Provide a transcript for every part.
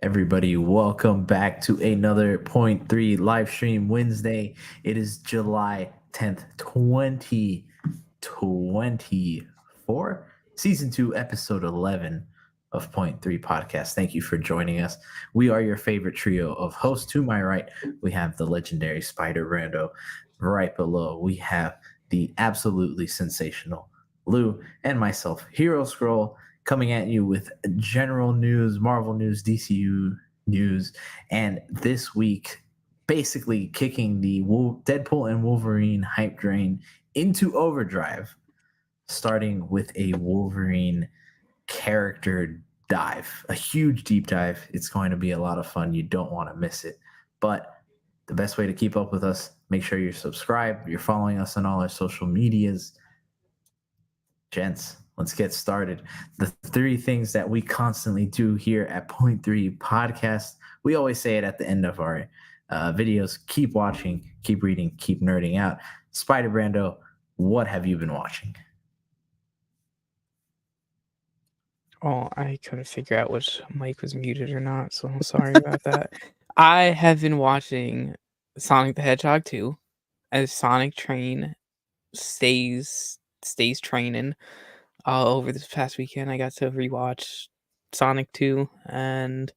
Everybody, welcome back to another point 3 live stream Wednesday. It is July 10th, 2024, season 2, episode 11 of point 3 podcast. Thank you for joining us. We are your favorite trio of hosts. To my right, we have the legendary Spider Brando. Right below, we have the absolutely sensational Lou and myself, Hero Scroll, coming at you with general news, Marvel news, DCU news, and this week, basically kicking the Deadpool and Wolverine hype train into overdrive, starting with a Wolverine character dive, a huge deep dive. It's going to be a lot of fun. You don't want to miss it. But the best way to keep up with us, make sure you're subscribed, you're following us on all our social medias. Gents, let's get started. The 3 things that we constantly do here at Point 3 Podcast. We always say it at the end of our videos. Keep watching, keep reading, keep nerding out. Spider Brando, what have you been watching? Oh, I couldn't figure out which mic was muted or not, so I'm sorry about that. I have been watching Sonic the Hedgehog 2 as Sonic Train stays training. Over this past weekend, I got to rewatch Sonic 2, and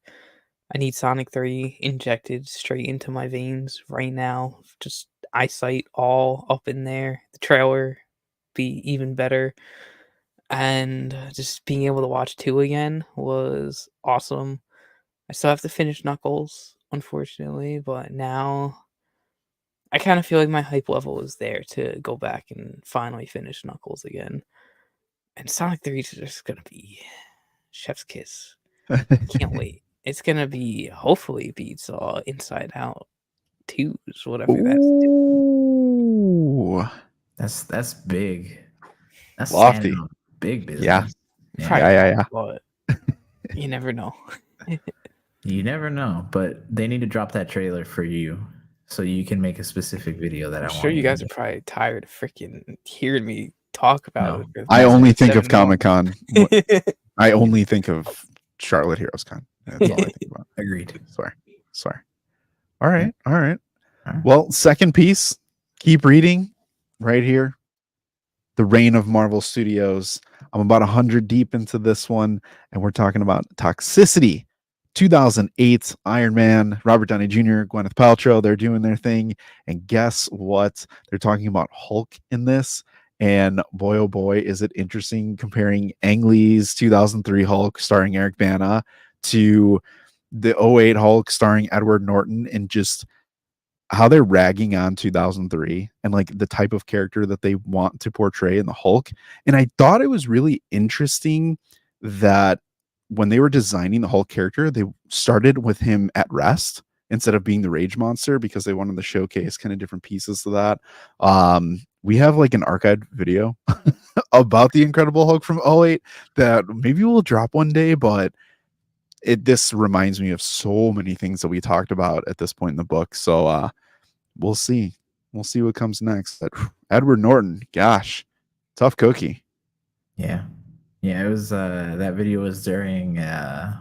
I need Sonic 3 injected straight into my veins right now. Just eyesight all up in there. The trailer be even better. And just being able to watch 2 again was awesome. I still have to finish Knuckles, unfortunately, but now I kind of feel like my hype level is there to go back and finally finish Knuckles again. And Sonic 3 is just going to be chef's kiss. Can't wait. It's going to be, hopefully, beats Inside Out 2s, whatever that's big. That's lofty. Big business. Yeah. But you never know. You never know, but they need to drop that trailer for you so you can make a specific video that I'm sure you guys are probably tired of freaking hearing me talk about it. I only think of Comic-Con. I only think of Charlotte Heroes Con. That's all I think about. Agreed. Swear. All right. Well, second piece. Keep reading right here. The Reign of Marvel Studios. I'm about 100 deep into this one, and we're talking about Toxicity. 2008, Iron Man, Robert Downey Jr., Gwyneth Paltrow, they're doing their thing. And guess what? They're talking about Hulk in this. And boy, oh boy, is it interesting comparing Ang Lee's 2003 Hulk starring Eric Bana to the 2008 Hulk starring Edward Norton, and just how they're ragging on 2003 and like the type of character that they want to portray in the Hulk. And I thought it was really interesting that when they were designing the Hulk character, they started with him at rest instead of being the rage monster, because they wanted to showcase kind of different pieces of that. We have like an archived video about the Incredible Hulk from 2008 that maybe we'll drop one day, but this reminds me of so many things that we talked about at this point in the book. So we'll see what comes next. Edward Norton, gosh, tough cookie. Yeah, it was that video was during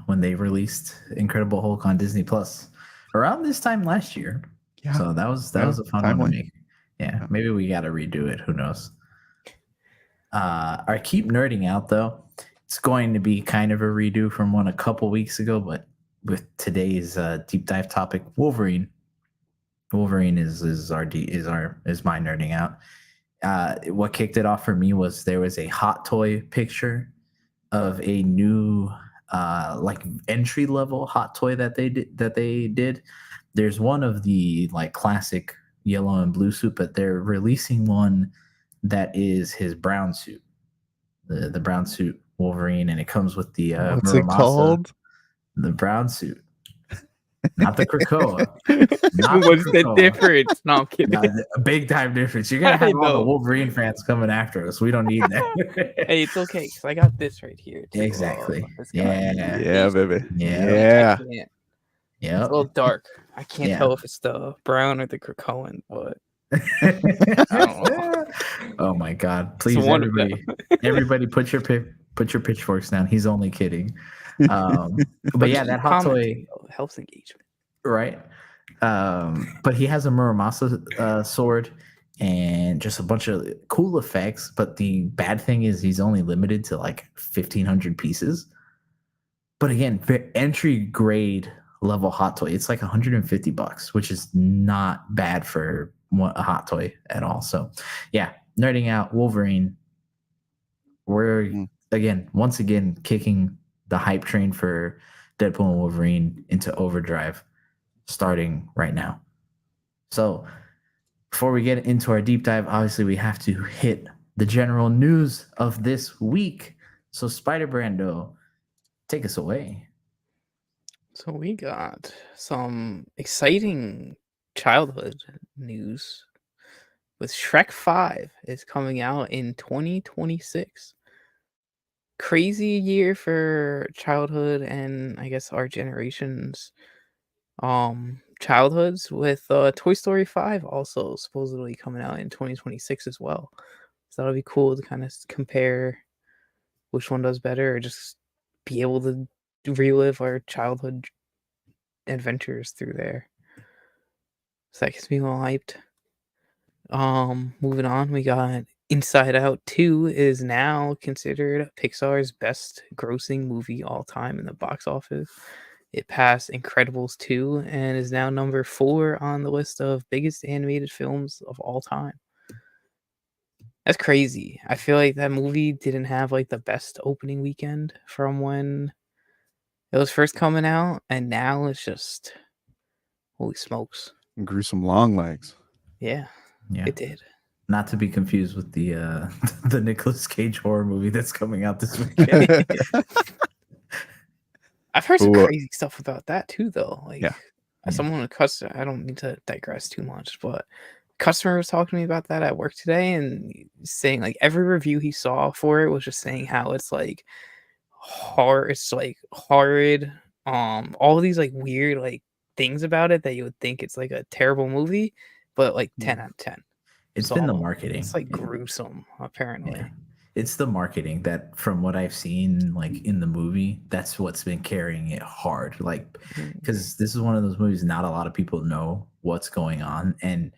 when they released Incredible Hulk on Disney Plus around this time last year. Yeah, so that was a fun one to make. Yeah, maybe we got to redo it. Who knows? I keep nerding out though. It's going to be kind of a redo from one a couple weeks ago, but with today's deep dive topic, Wolverine. Wolverine is my nerding out. What kicked it off for me was there was a Hot Toy picture of a new like entry level Hot Toy that they did. There's one of the like classic yellow and blue suit, but they're releasing one that is his brown suit, the brown suit Wolverine, and it comes with the what's it called? The brown suit, not the Krakoa. What's the difference? No, I'm kidding. No, a big time difference. You're gonna have all the Wolverine fans coming after us. We don't need that. Hey, it's okay because I got this right here. Too. Exactly. Yeah, baby. Yeah. It's a little dark. I can't tell if it's the brown or the Krakoan, but I don't know. Oh my God! Please, everybody, put your pitchforks down. He's only kidding. But yeah, that hot toy, helps engagement. right? But he has a Muramasa sword and just a bunch of cool effects. But the bad thing is he's only limited to like 1,500 pieces. But again, entry grade level hot toy, it's like $150, which is not bad for a hot toy at all. So yeah, nerding out Wolverine. We're once again kicking the hype train for Deadpool and Wolverine into overdrive starting right now. So before we get into our deep dive, obviously we have to hit the general news of this week. So Spider Brando, take us away. So we got some exciting childhood news with Shrek 5 is coming out in 2026. Crazy year for childhood and I guess our generation's childhoods with Toy Story 5 also supposedly coming out in 2026 as well. So that'll be cool to kind of compare which one does better or just be able to relive our childhood adventures through there. So that gets me a little hyped. Moving on, we got Inside Out 2 is now considered Pixar's best grossing movie all time in the box office. It passed Incredibles 2 and is now number 4 on the list of biggest animated films of all time. That's crazy. I feel like that movie didn't have like the best opening weekend from when it was first coming out, and now it's just holy smokes. Gruesome long legs. Yeah, it did. Not to be confused with the the Nicolas Cage horror movie that's coming out this weekend. I've heard some crazy stuff about that too, though. Like, Yeah. Someone a customer, I don't mean to digress too much, but a customer was talking to me about that at work today and saying like every review he saw for it was just saying how it's like horror, it's like horrid, all these like weird like things about it that you would think it's like a terrible movie, but like 10 out of 10. It's been the marketing. It's like gruesome, apparently. Yeah. It's the marketing that, from what I've seen, like in the movie, that's what's been carrying it hard. Like, because this is one of those movies not a lot of people know what's going on, and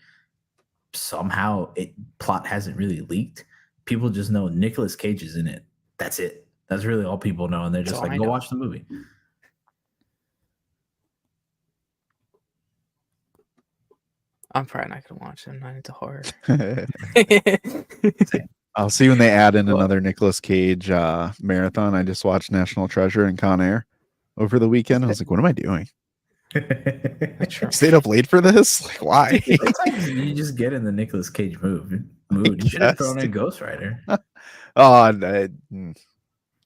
somehow plot hasn't really leaked. People just know Nicolas Cage is in it. That's it. That's really all people know, and they're just like, go watch the movie. I'm probably not gonna watch it. I'm not into horror. I'll see when they add in another Nicolas Cage marathon. I just watched National Treasure and Con Air over the weekend. I was like, what am I doing? Stayed up late for this? Like, why? You just get in the Nicolas Cage mood. You should have thrown in Ghost Rider.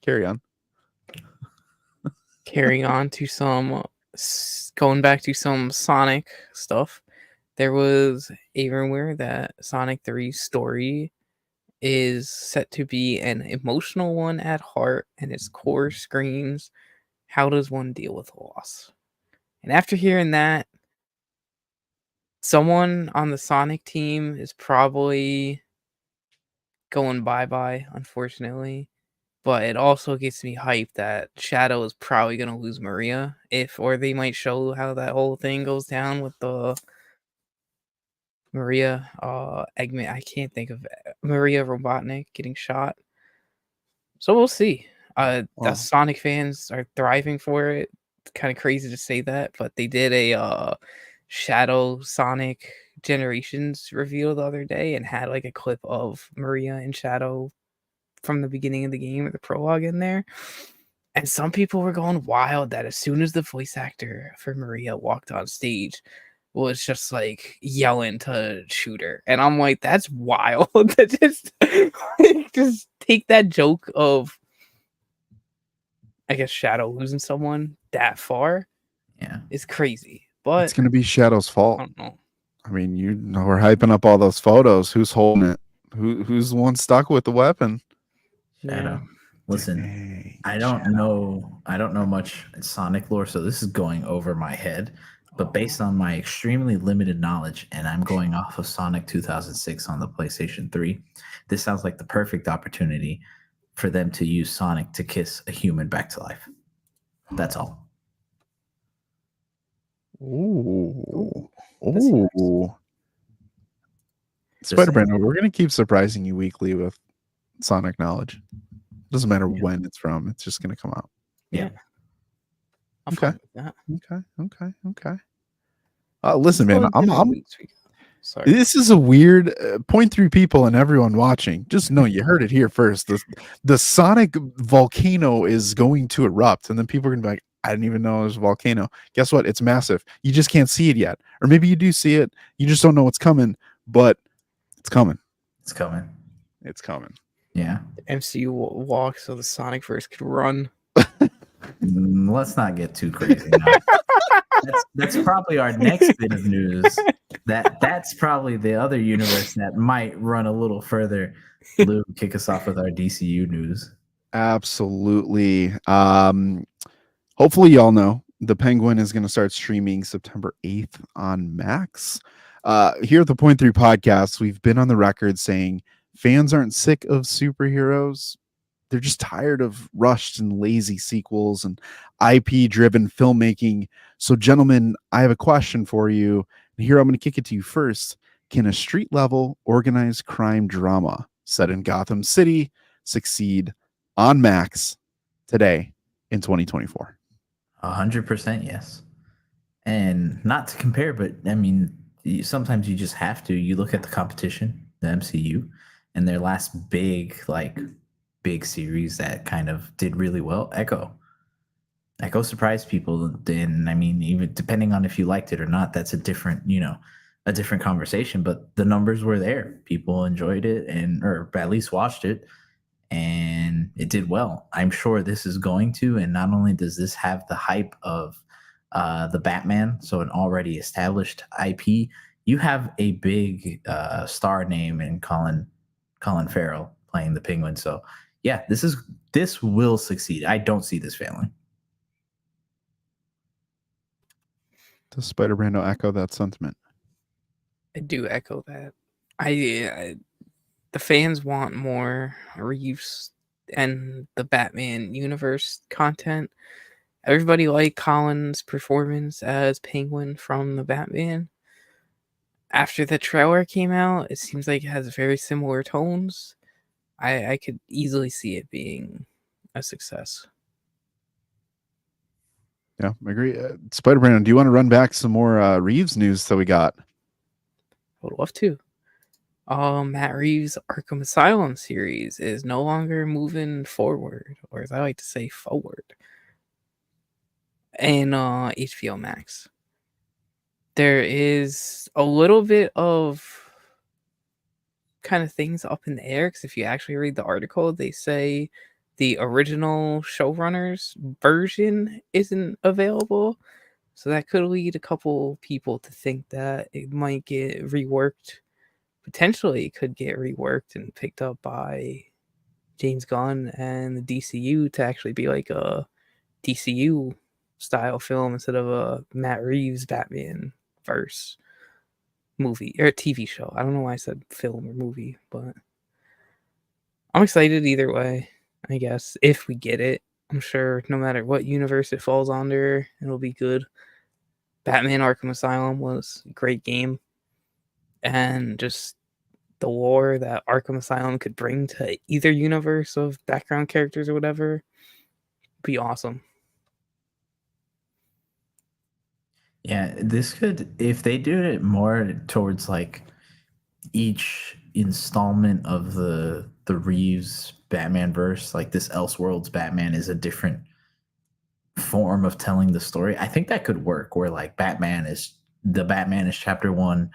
Carry on. Carrying on to going back to some Sonic stuff. There was a rumor that Sonic 3's story is set to be an emotional one at heart, and its core screams, how does one deal with loss? And after hearing that, someone on the Sonic team is probably going bye-bye, unfortunately. But it also gets me hyped that Shadow is probably going to lose Maria, or they might show how that whole thing goes down with the Maria Eggman. I can't think of Maria Robotnik getting shot. So we'll see. The Sonic fans are thriving for it. It's kind of crazy to say that, but they did a Shadow Sonic Generations reveal the other day and had like a clip of Maria and Shadow from the beginning of the game, or the prologue in there. And some people were going wild that as soon as the voice actor for Maria walked on stage, was just like yelling to shoot her. And I'm like, that's wild. To just take that joke of, I guess, Shadow losing someone that far. Yeah, it's crazy. But it's gonna be Shadow's fault. I don't know. I mean, you know, we're hyping up all those photos. Who's holding it? Who's the one stuck with the weapon? Shadow. Yeah. Listen, Dang, I don't know much Sonic lore, so this is going over my head. But based on my extremely limited knowledge, and I'm going off of Sonic 2006 on the PlayStation 3, this sounds like the perfect opportunity for them to use Sonic to kiss a human back to life. That's all. Ooh. That's nice. Ooh. Just Spider saying. Brando, we're gonna keep surprising you weekly with Sonic knowledge. Doesn't matter Yeah. when it's from, it's just gonna come out. Yeah. I'm Okay. fine with that. Okay. Listen, man, Sorry. this is a weird 0.3 people and everyone watching. Just know you heard it here first. The Sonic volcano is going to erupt, and then people are gonna be like, I didn't even know it was a volcano. Guess what? It's massive. You just can't see it yet. Or maybe you do see it, you just don't know what's coming, but it's coming. It's coming. It's coming. Yeah. MCU walk so the Sonic verse could run. Let's not get too crazy now. That's probably our next bit of news. That's probably the other universe that might run a little further. Lou, kick us off with our DCU news. Absolutely. Hopefully y'all know the Penguin is going to start streaming September 8th on Max. Here at the Point 3 podcast, we've been on the record saying fans aren't sick of superheroes. They're just tired of rushed and lazy sequels and IP driven filmmaking. So, gentlemen, I have a question for you. And here I'm going to kick it to you first. Can a street level organized crime drama set in Gotham City succeed on Max today in 2024? 100% yes. And not to compare, but I mean, sometimes you just have to. You look at the competition, the MCU, and their last big series that kind of did really well, Echo surprised people. And I mean, even depending on if you liked it or not, that's a different conversation. But the numbers were there. People enjoyed it or at least watched it, and it did well. I'm sure this is going to, and not only does this have the hype of the Batman, so an already established IP, you have a big star name in Colin Farrell playing the Penguin. So yeah, this will succeed. I don't see this failing. Does Spider Brando echo that sentiment? I do echo that. The fans want more Reeves and the Batman universe content. Everybody liked Colin's performance as Penguin from the Batman. After the trailer came out, it seems like it has very similar tones. I could easily see it being a success. Yeah, I agree. Spider Brando, do you want to run back some more Reeves news that we got? I would love to. Matt Reeves' Arkham Asylum series is no longer moving forward, or as I like to say, forward, in HBO Max. There is a little bit of kind of things up in the air, because if you actually read the article, they say the original showrunners version isn't available. So that could lead a couple people to think that it might get reworked. Potentially could get reworked and picked up by James Gunn and the DCU to actually be like a DCU style film instead of a Matt Reeves Batman verse movie or TV show. I don't know why I said film or movie, but I'm excited either way, I guess. If we get it, I'm sure no matter what universe it falls under, it'll be good. Batman Arkham Asylum was a great game, and just the lore that Arkham Asylum could bring to either universe of background characters or whatever be awesome. Yeah, this could, if they do it more towards like each installment of the Reeves Batman verse, like this Elseworlds Batman is a different form of telling the story. I think that could work where like Batman is chapter 1,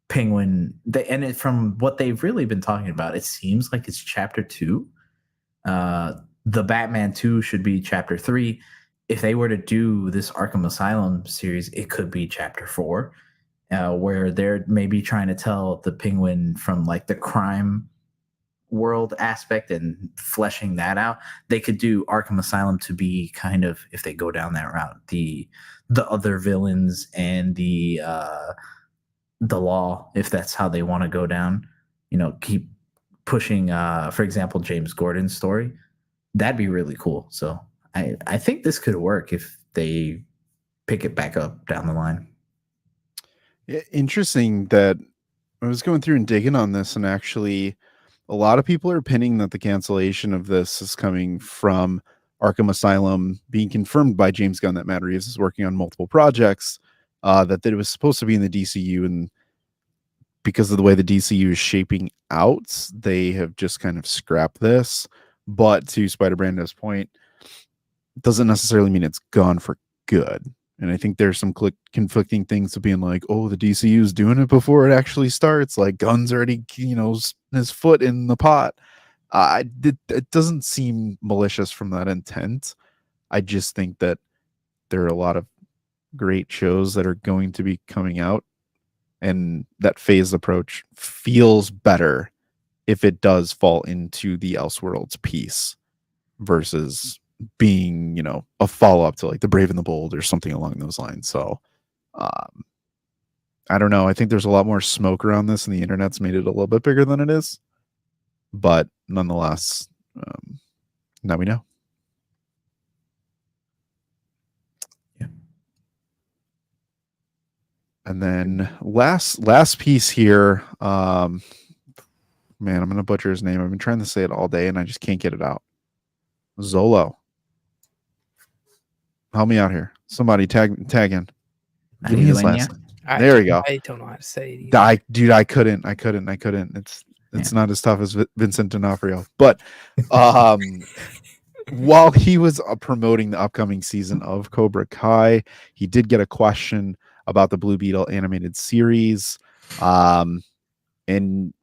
Penguin, and from what they've really been talking about, it seems like it's chapter 2. The Batman 2 should be chapter 3. If they were to do this Arkham Asylum series, it could be chapter 4, where they're maybe trying to tell the Penguin from like the crime world aspect and fleshing that out. They could do Arkham Asylum to be kind of, if they go down that route, the other villains and the law, if that's how they want to go down, keep pushing, for example, James Gordon's story. That'd be really cool. So I think this could work if they pick it back up down the line. Interesting that I was going through and digging on this, and actually a lot of people are pinning that the cancellation of this is coming from Arkham Asylum being confirmed by James Gunn that Matt Reeves is working on multiple projects, that it was supposed to be in the DCU, and because of the way the DCU is shaping out, they have just kind of scrapped this. But to Spider-Brando's point, it doesn't necessarily mean it's gone for good. And I think there's some conflicting things to being like, oh, the DCU is doing it before it actually starts. Like Gunn's already, his foot in the pot. It doesn't seem malicious from that intent. I just think that there are a lot of great shows that are going to be coming out, and that phased approach feels better if it does fall into the Elseworlds piece versus being, a follow-up to like The Brave and the Bold or something along those lines. So I don't know. I think there's a lot more smoke around this, and the internet's made it a little bit bigger than it is. But nonetheless, now we know. Yeah. And then last piece here. Man, I'm gonna butcher his name. I've been trying to say it all day, and I just can't get it out. Zolo. Help me out here. Somebody tag in. Give me his last name. There we go. I don't know how to say it either. I couldn't. It's not as tough as Vincent D'Onofrio. But while he was promoting the upcoming season of Cobra Kai, he did get a question about the Blue Beetle animated series. And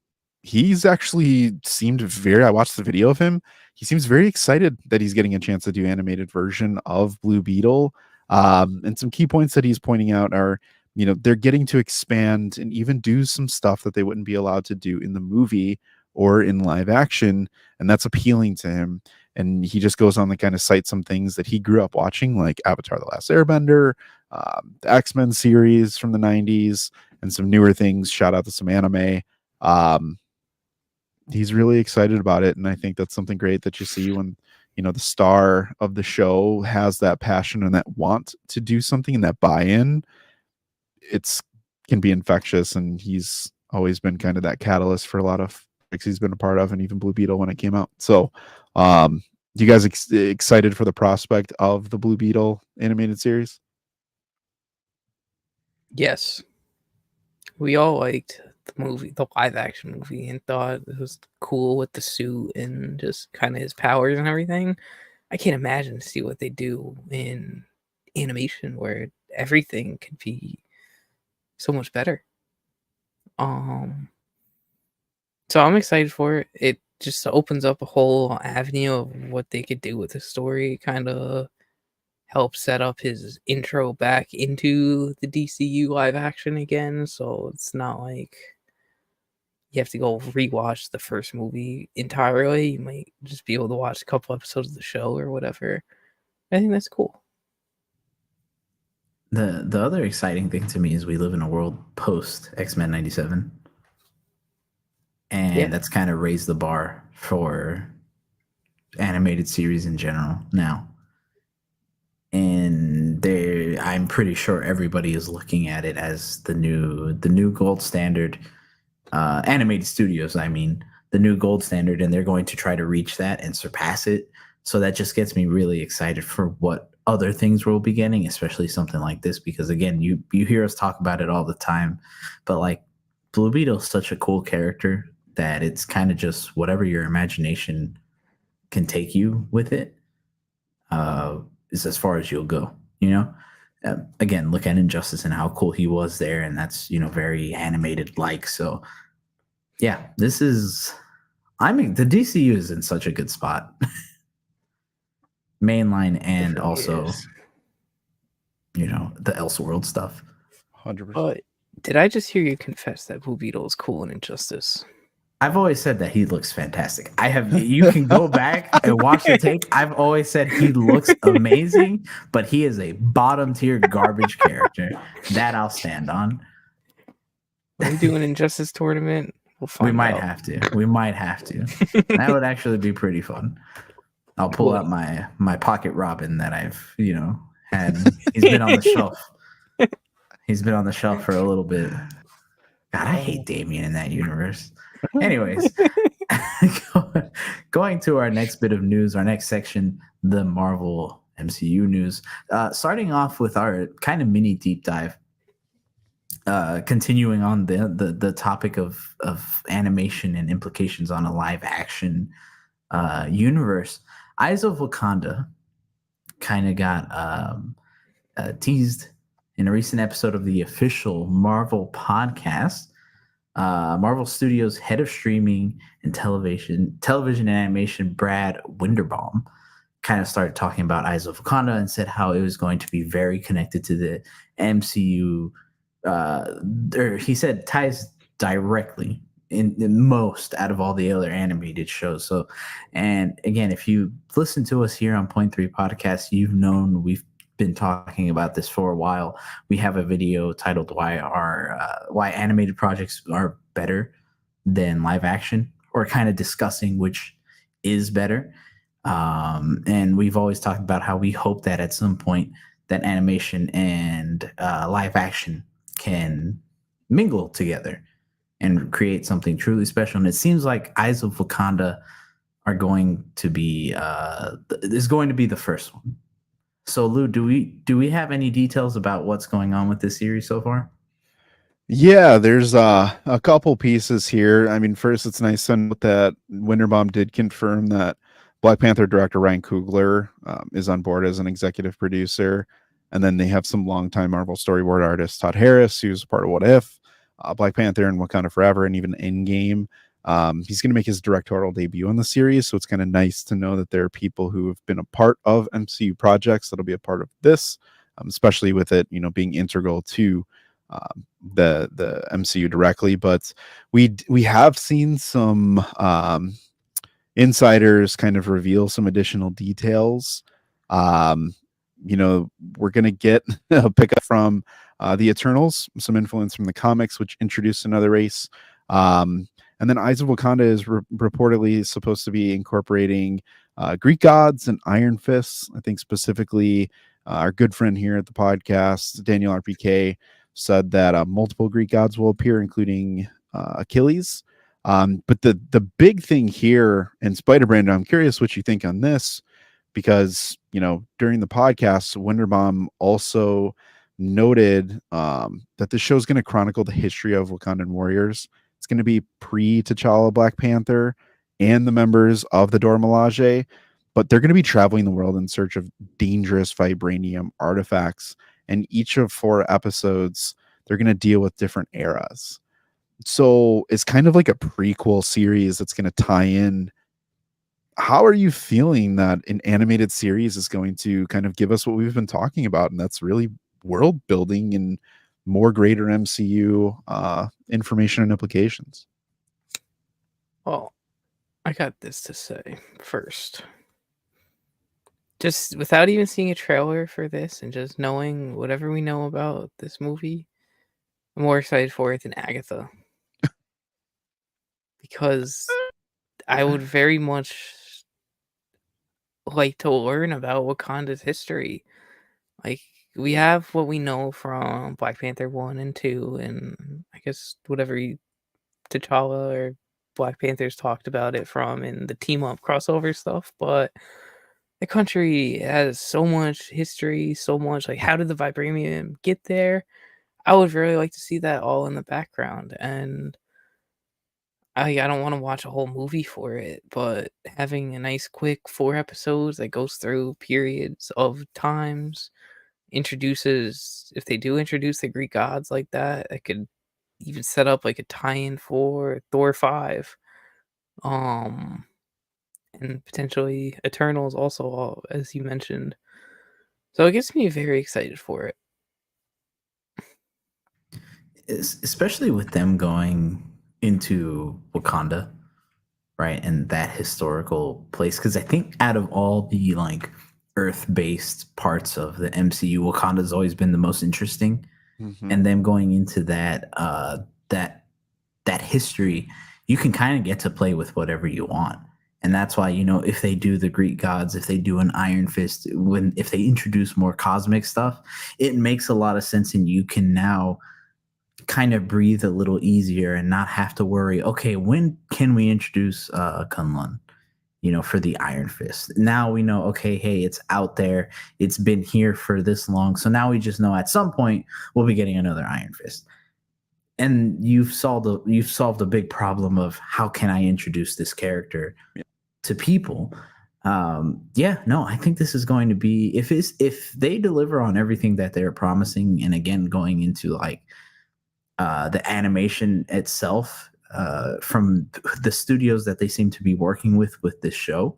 he's actually seemed I watched the video of him. He seems very excited that he's getting a chance to do animated version of Blue Beetle. And some key points that he's pointing out are, they're getting to expand and even do some stuff that they wouldn't be allowed to do in the movie or in live action. And that's appealing to him. And he just goes on to kind of cite some things that he grew up watching, like Avatar: The Last Airbender, the X-Men series from the 90s, and some newer things. Shout out to some anime. He's really excited about it, and I think that's something great that you see when the star of the show has that passion and that want to do something, and that buy-in. It's can be infectious, and he's always been kind of that catalyst for a lot of projects he's been a part of, and even Blue Beetle when it came out. So you guys excited for the prospect of the Blue Beetle animated series? Yes, we all liked the movie, the live action movie, and thought it was cool with the suit and just kind of his powers and everything. I can't imagine to see what they do in animation where everything could be so much better. So I'm excited for it. It just opens up a whole avenue of what they could do with the story. Kind of help set up his intro back into the DCU live action again. So it's not like you have to go rewatch the first movie entirely. You might just be able to watch a couple episodes of the show or whatever. I think that's cool. The other exciting thing to me is we live in a world post X-Men 97. And that's kind of raised the bar for animated series in general now. And I'm pretty sure everybody is looking at it as the new gold standard. Animated studios, the new gold standard, and they're going to try to reach that and surpass it. So that just gets me really excited for what other things we'll be getting, especially something like this, because again, you hear us talk about it all the time, but like Blue Beetle is such a cool character that it's kind of just whatever your imagination can take you with it is as far as you'll go. Again, look at Injustice and how cool he was there, and that's very animated like. So yeah, the DCU is in such a good spot. Mainline and also the Elseworld stuff. 100%. Did I just hear you confess that Blue Beetle is cool in Injustice? I've always said that he looks fantastic. You can go back and watch the tape. I've always said he looks amazing, but he is a bottom tier garbage character. That I'll stand on. Are we doing an Injustice tournament? We might have to. That would actually be pretty fun. I'll pull out my pocket Robin that I've had. He's been on the shelf. He's been on the shelf for a little bit. God, I hate Damien in that universe. Anyways, going to our next bit of news, our next section, the Marvel MCU news. Starting off with our kind of mini deep dive. Continuing on the topic of animation and implications on a live action universe, Eyes of Wakanda kind of got teased in a recent episode of the official Marvel podcast. Marvel Studios head of streaming and television and animation, Brad Winderbaum, kind of started talking about Eyes of Wakanda and said how it was going to be very connected to the MCU. He said ties directly in most out of all the other animated shows. So, and again, if you listen to us here on Point 3 Podcast, you've known we've been talking about this for a while. We have a video titled why animated projects are better than live action, or kind of discussing which is better. And we've always talked about how we hope that at some point that animation and live action can mingle together and create something truly special. And it seems like Eyes of Wakanda are going to be is going to be the first one. So Lou, do we have any details about what's going on with this series so far? Yeah, there's a couple pieces here. I mean, first, it's nice to note that Winterbaum did confirm that Black Panther director Ryan Coogler is on board as an executive producer. And then they have some longtime Marvel storyboard artist, Todd Harris, who's part of What If, Black Panther and Wakanda Forever, and even Endgame. He's going to make his directorial debut on the series, so it's kind of nice to know that there are people who have been a part of MCU projects that'll be a part of this, especially with it, being integral to the MCU directly. But we have seen some insiders kind of reveal some additional details. We're going to get a pickup from the Eternals, some influence from the comics, which introduced another race. And then Eyes of Wakanda is reportedly supposed to be incorporating Greek gods and Iron Fists. I think specifically our good friend here at the podcast, Daniel RPK, said that multiple Greek gods will appear, including Achilles. But the big thing here, and Spider-Brand, I'm curious what you think on this, because, during the podcast, Winterbaum also noted that the show is going to chronicle the history of Wakandan warriors. It's going to be pre-T'Challa Black Panther and the members of the Dora Milaje, but they're going to be traveling the world in search of dangerous vibranium artifacts. And each of 4 episodes, they're going to deal with different eras. So it's kind of like a prequel series that's going to tie in. How are you feeling that an animated series is going to kind of give us what we've been talking about? And that's really world building and more greater MCU information and implications. Well, I got this to say first. Just without even seeing a trailer for this and just knowing whatever we know about this movie, I'm more excited for it than Agatha. Because I would very much like to learn about Wakanda's history. Like, we have what we know from Black Panther 1 and 2, and I guess whatever T'Challa or Black Panthers talked about it from in the team-up crossover stuff, but the country has so much history, so much, like, how did the vibranium get there? I would really like to see that all in the background, and I don't want to watch a whole movie for it, but having a nice quick 4 episodes that goes through periods of times, introduces, if they do introduce the Greek gods like that, it could even set up like a tie-in for Thor 5. And potentially Eternals also, as you mentioned. So it gets me very excited for it. Especially with them going into Wakanda, right, and that historical place, because I think out of all the like Earth-based parts of the MCU, Wakanda's always been the most interesting. Mm-hmm. And them going into that that history, you can kind of get to play with whatever you want. And that's why, if they do the Greek gods, if they do an Iron Fist, if they introduce more cosmic stuff, it makes a lot of sense, and you can now kind of breathe a little easier and not have to worry, okay, when can we introduce Kunlun, for the Iron Fist? Now we know, okay, hey, it's out there. It's been here for this long. So now we just know at some point we'll be getting another Iron Fist. And you've solved a big problem of how can I introduce this character to people. I think this is going to be, if they deliver on everything that they're promising, and again going into like the animation itself from the studios that they seem to be working with this show,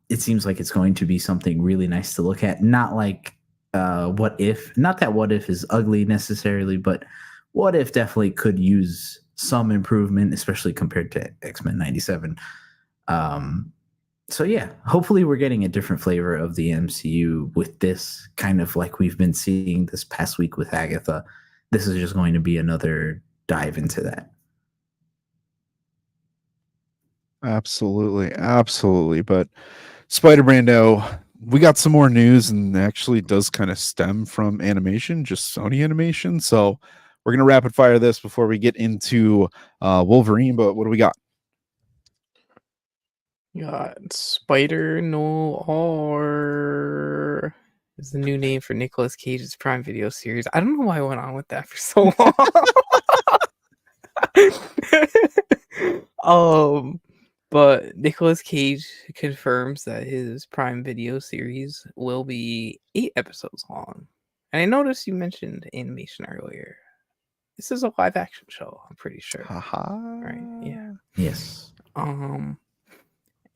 it seems like it's going to be something really nice to look at. Not like What If, not that What If is ugly necessarily, but What If definitely could use some improvement, especially compared to X-Men 97. So yeah, hopefully we're getting a different flavor of the MCU with this, kind of like we've been seeing this past week with Agatha. This is just going to be another dive into that. Absolutely. But Spider-Brando, we got some more news, and it actually does kind of stem from animation, just Sony animation. So we're going to rapid fire this before we get into Wolverine. But what do we got? Spider Noir is the new name for Nicolas Cage's Prime Video series. I don't know why I went on with that for so long. But Nicolas Cage confirms that his Prime Video series will be 8 episodes long. And I noticed you mentioned animation earlier. This is a live action show, I'm pretty sure. Right? Yeah. Yes. And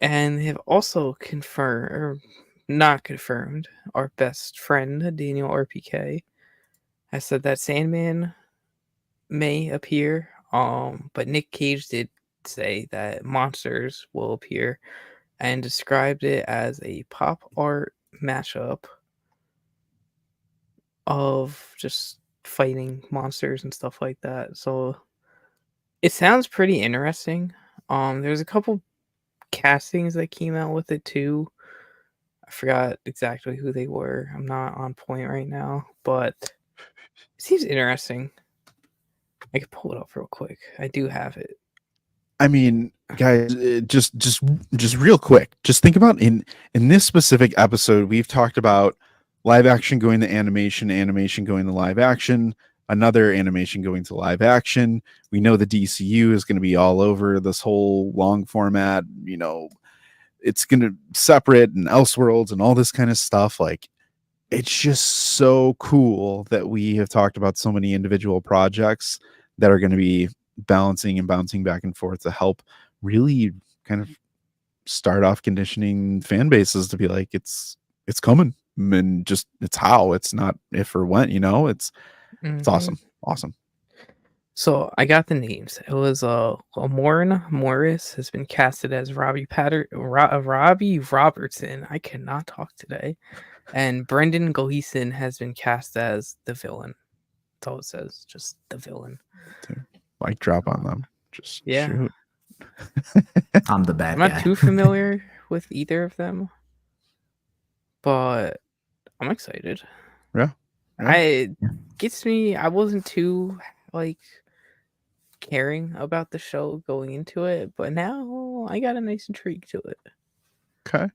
they have also confirmed, or not confirmed, our best friend, Daniel RPK, has said that Sandman may appear. But Nick Cage did say that monsters will appear and described it as a pop art mashup of just fighting monsters and stuff like that. So it sounds pretty interesting. There's a couple castings that came out with it too. I forgot exactly who they were. I'm not on point right now, but it seems interesting. I could pull it up real quick. I do have it. I mean, guys, just real quick. Just think about in this specific episode, we've talked about live action going to animation, animation going to live action, another animation going to live action. We know the DCU is going to be all over this whole long format. It's going to separate and Elseworlds and all this kind of stuff. Like, it's just so cool that we have talked about so many individual projects that are going to be balancing and bouncing back and forth to help really kind of start off conditioning fan bases to be like, it's coming, and just it's not if or when, it's awesome. So I got the names. It was Amorn Morris has been casted as Robbie Robertson. I cannot talk today. And Brendan Gleeson has been cast as the villain. That's all it says, just the villain. Mic drop on them. Just shoot. I'm the bad guy. I'm not too familiar with either of them, but I'm excited. Yeah. It gets me. I wasn't too caring about the show going into it, but now I got a nice intrigue to it. Okay.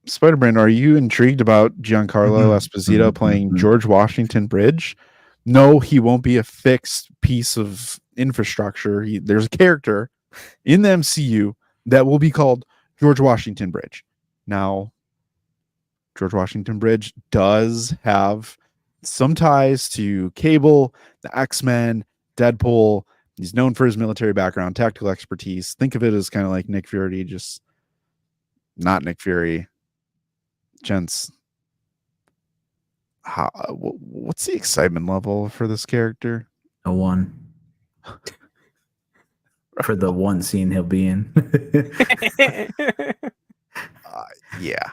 Spider-Man, are you intrigued about Giancarlo Esposito playing George Washington Bridge? No, he won't be a fixed piece of infrastructure. There's a character in the MCU that will be called George Washington Bridge. Now, George Washington Bridge does have some ties to Cable, the X-Men, Deadpool. He's known for his military background, tactical expertise. Think of it as kind of like Nick Fury, just not Nick Fury. Gents, what's the excitement level for this character? A 1. For the one scene he'll be in. Yeah.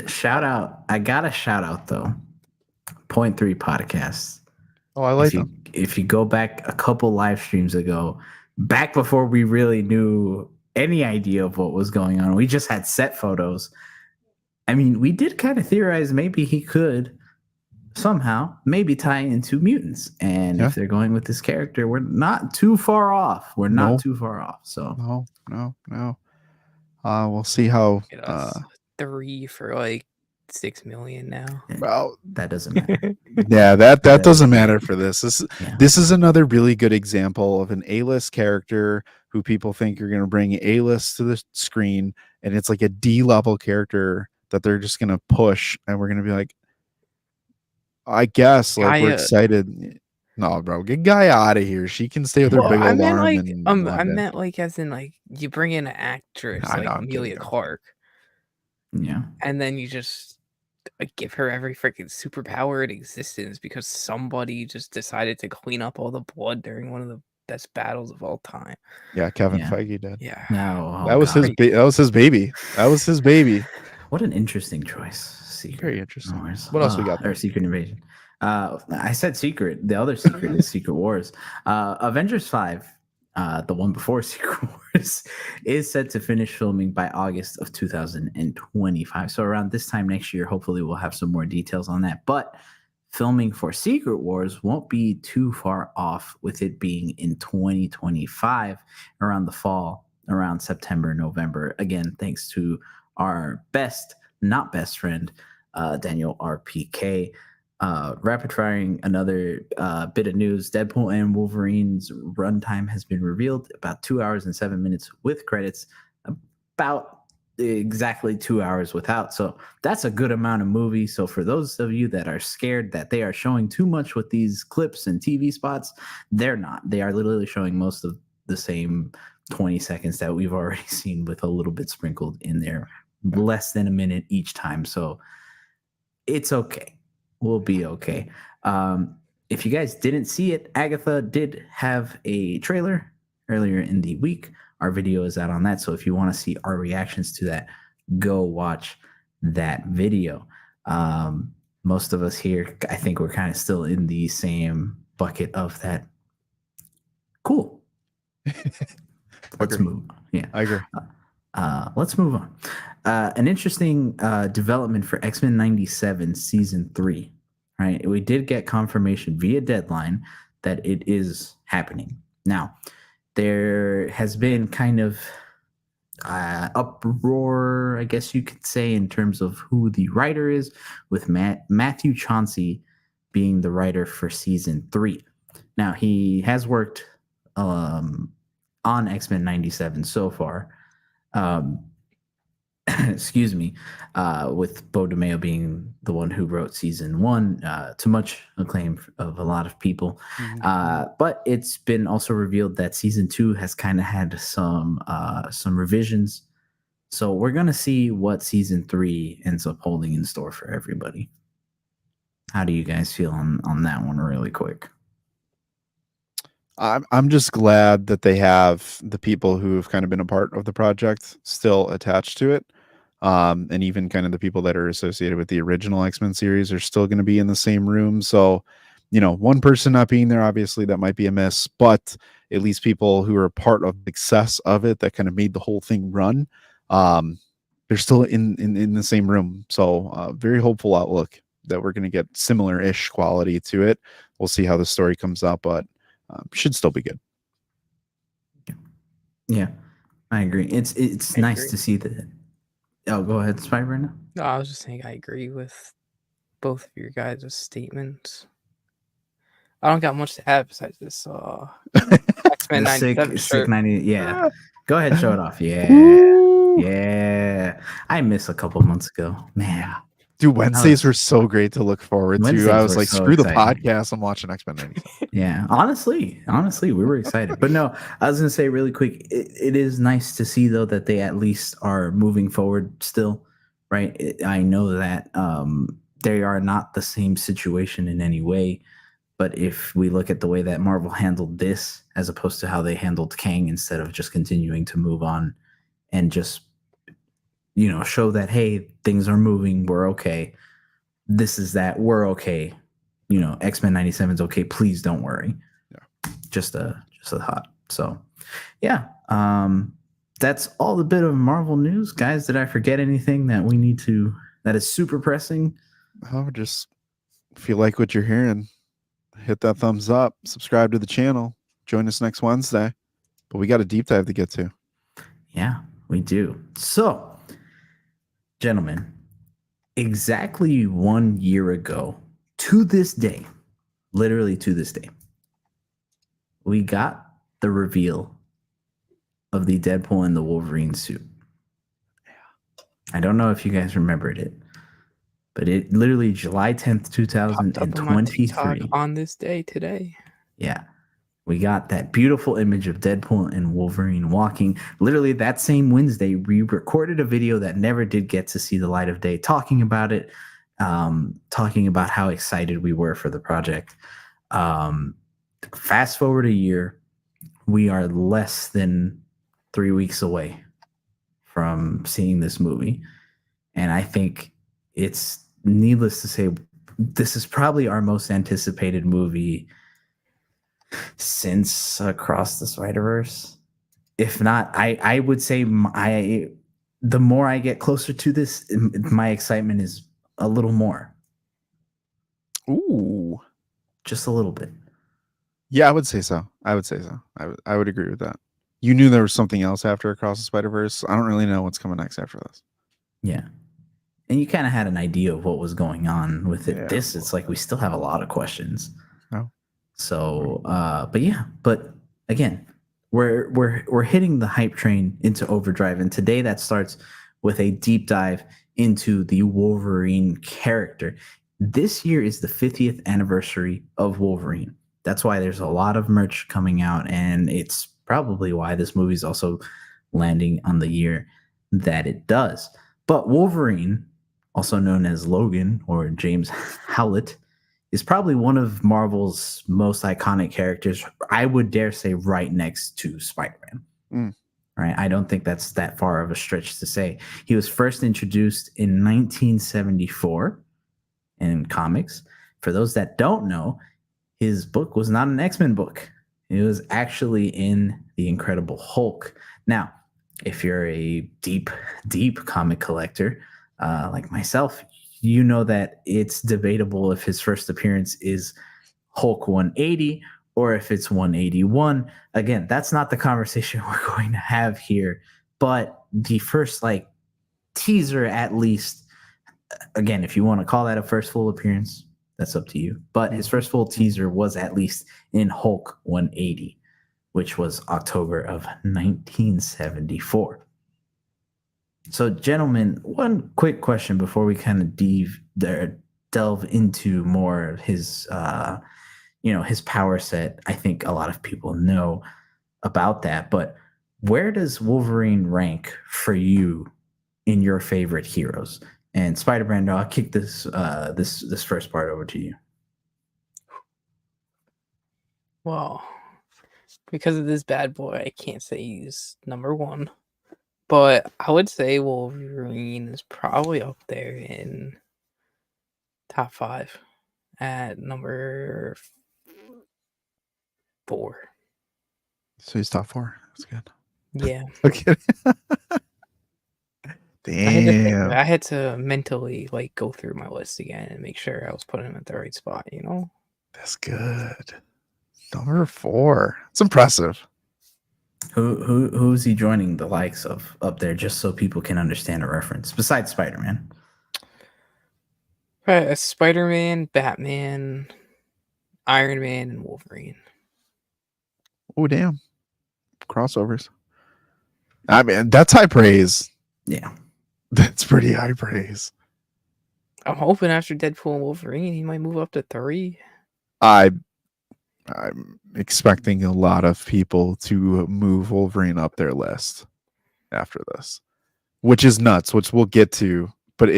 Shout out. I got a shout out though. 0.3 podcast. Oh, I like them. If you go back a couple live streams ago, back before we really knew any idea of what was going on. We just had set photos. I mean, we did kind of theorize maybe he could somehow maybe tie into mutants. And if they're going with this character, we're not too far off. We're not too far off. So no. We'll see how 3 for like 6 million now. well, that doesn't matter. Yeah, that doesn't matter for this. This is another really good example of an A-list character who people think are going to bring A-list to the screen, and it's like a D-level character that they're just going to push, and we're going to be like, I guess, like, we're excited. No, bro, get Gaia out of here. She can stay with her big old arm. I meant like as in like you bring in an actress like Amelia Clark. Yeah. And then you just give her every freaking superpower in existence because somebody just decided to clean up all the blood during one of the best battles of all time. Yeah, Kevin Feige did. Yeah. No, that was his baby. That was his baby. What an interesting choice. Secret. Very interesting. What else we got there? Or Secret Invasion. I said Secret. The other secret is Secret Wars. Avengers 5, the one before Secret Wars, is set to finish filming by August of 2025. So around this time next year, hopefully we'll have some more details on that. But filming for Secret Wars won't be too far off, with it being in 2025 around the fall, around September, November. Again, thanks to our not best friend, Daniel RPK. Rapid firing another bit of news. Deadpool and Wolverine's runtime has been revealed, about 2 hours and 7 minutes with credits, about exactly 2 hours without. So that's a good amount of movie. So for those of you that are scared that they are showing too much with these clips and TV spots, they're not. They are literally showing most of the same 20 seconds that we've already seen, with a little bit sprinkled in there, less than a minute each time. So it's okay. We'll be okay. If you guys didn't see it, Agatha did have a trailer earlier in the week. Our video is out on that. So if you want to see our reactions to that, go watch that video. Most of us here, I think we're kind of still in the same bucket of that. Cool. Let's move on. Yeah, I agree. Let's move on. An interesting development for X-Men 97 Season 3, right? We did get confirmation via Deadline that it is happening. Now, there has been kind of uproar, I guess you could say, in terms of who the writer is, with Matthew Chauncey being the writer for Season 3. Now, he has worked on X-Men 97 so far. Excuse me, with Bo DeMeo being the one who wrote Season 1, to much acclaim of a lot of people. But it's been also revealed that Season 2 has kind of had some revisions. So we're going to see what Season 3 ends up holding in store for everybody. How do you guys feel on that one really quick? I'm just glad that they have the people who have kind of been a part of the project still attached to it. And even kind of the people that are associated with the original X-Men series are still going to be in the same room. So, you know, one person not being there, obviously that might be a miss, but at least people who are part of the success of it that kind of made the whole thing run, they're still in the same room. So very hopeful outlook that we're going to get similar-ish quality to it. We'll see how the story comes out, but should still be good. Yeah, I agree. It's nice to see that. Oh, go ahead, Spider. Now. No, I was just saying I agree with both of your guys' statements. I don't got much to add besides this X-Men 97 sick 90. Yeah, go ahead, show it off. Yeah, yeah. I missed a couple months ago, man. Dude, Wednesdays were so great to look forward to. I was like, screw the podcast. I'm watching X-Men 97. Yeah, honestly, we were excited. But no, I was going to say really quick, it is nice to see, though, that they at least are moving forward still, right? I know that they are not the same situation in any way. But if we look at the way that Marvel handled this, as opposed to how they handled Kang, instead of just continuing to move on and just, you know, show that, hey, things are moving, we're okay. This is that, we're okay. You know, X-Men 97 is okay. Please don't worry. Yeah. Just a thought. So Yeah. That's all the bit of Marvel news, guys. Did I forget anything that we need to that is super pressing? Oh, just if you like what you're hearing, hit that thumbs up, subscribe to the channel, join us next Wednesday. But we got a deep dive to get to. Yeah, we do. So, gentlemen, exactly 1 year ago, to this day, literally to this day, we got the reveal of the Deadpool and the Wolverine suit. I don't know if you guys remembered it, but it literally July 10th, Popped up on my TikTok 2023. on this day today. Yeah. We got that beautiful image of Deadpool and Wolverine walking. Literally that same Wednesday, we recorded a video that never did get to see the light of day, talking about it, talking about how excited we were for the project. Fast forward a year, we are less than 3 weeks away from seeing this movie. And I think it's needless to say, this is probably our most anticipated movie since Across the Spider-Verse. If not, I would say the more I get closer to this, my excitement is a little more. Ooh. Just a little bit. Yeah, I would say so. I would agree with that. You knew there was something else after Across the Spider-Verse. I don't really know what's coming next after this. Yeah. And you kind of had an idea of what was going on with it. Yeah. It's like we still have a lot of questions. Oh. So, but again, we're hitting the hype train into overdrive, and today that starts with a deep dive into the Wolverine character. This year is the 50th anniversary of Wolverine. That's why there's a lot of merch coming out, and it's probably why this movie is also landing on the year that it does. But Wolverine, also known as Logan or James Howlett, is probably one of Marvel's most iconic characters. I would dare say right next to Spider-Man. Right? I don't think that's that far of a stretch to say. He was first introduced in 1974 in comics. For those that don't know, his book was not an X-Men book. It was actually in The Incredible Hulk. Now, if you're a deep comic collector like myself, you know that it's debatable if his first appearance is Hulk 180 or if it's 181. Again, that's not the conversation we're going to have here. But the first teaser, at least, again, if you want to call that a first full appearance, that's up to you. But his first full teaser was at least in Hulk 180, which was October of 1974. So, gentlemen, one quick question before we kind of delve into more of his, his power set. I think a lot of people know about that, but where does Wolverine rank for you in your favorite heroes? And Spider-Man, I'll kick this first part over to you. Well, because of this bad boy, I can't say he's number one. But I would say Wolverine is probably up there in top 5 at number 4. So he's top 4. That's good. Yeah. Okay. Damn. I had to mentally go through my list again and make sure I was putting him at the right spot, That's good. Number 4. It's impressive. Who's he joining the likes of up there, just so people can understand a reference besides Spider-Man? Spider-Man, Batman, Iron Man, and Wolverine. Oh, damn. Crossovers. I mean, that's high praise. Yeah. That's pretty high praise. I'm hoping after Deadpool and Wolverine, he might move up to 3. I'm expecting a lot of people to move Wolverine up their list after this, which is nuts, which we'll get to, but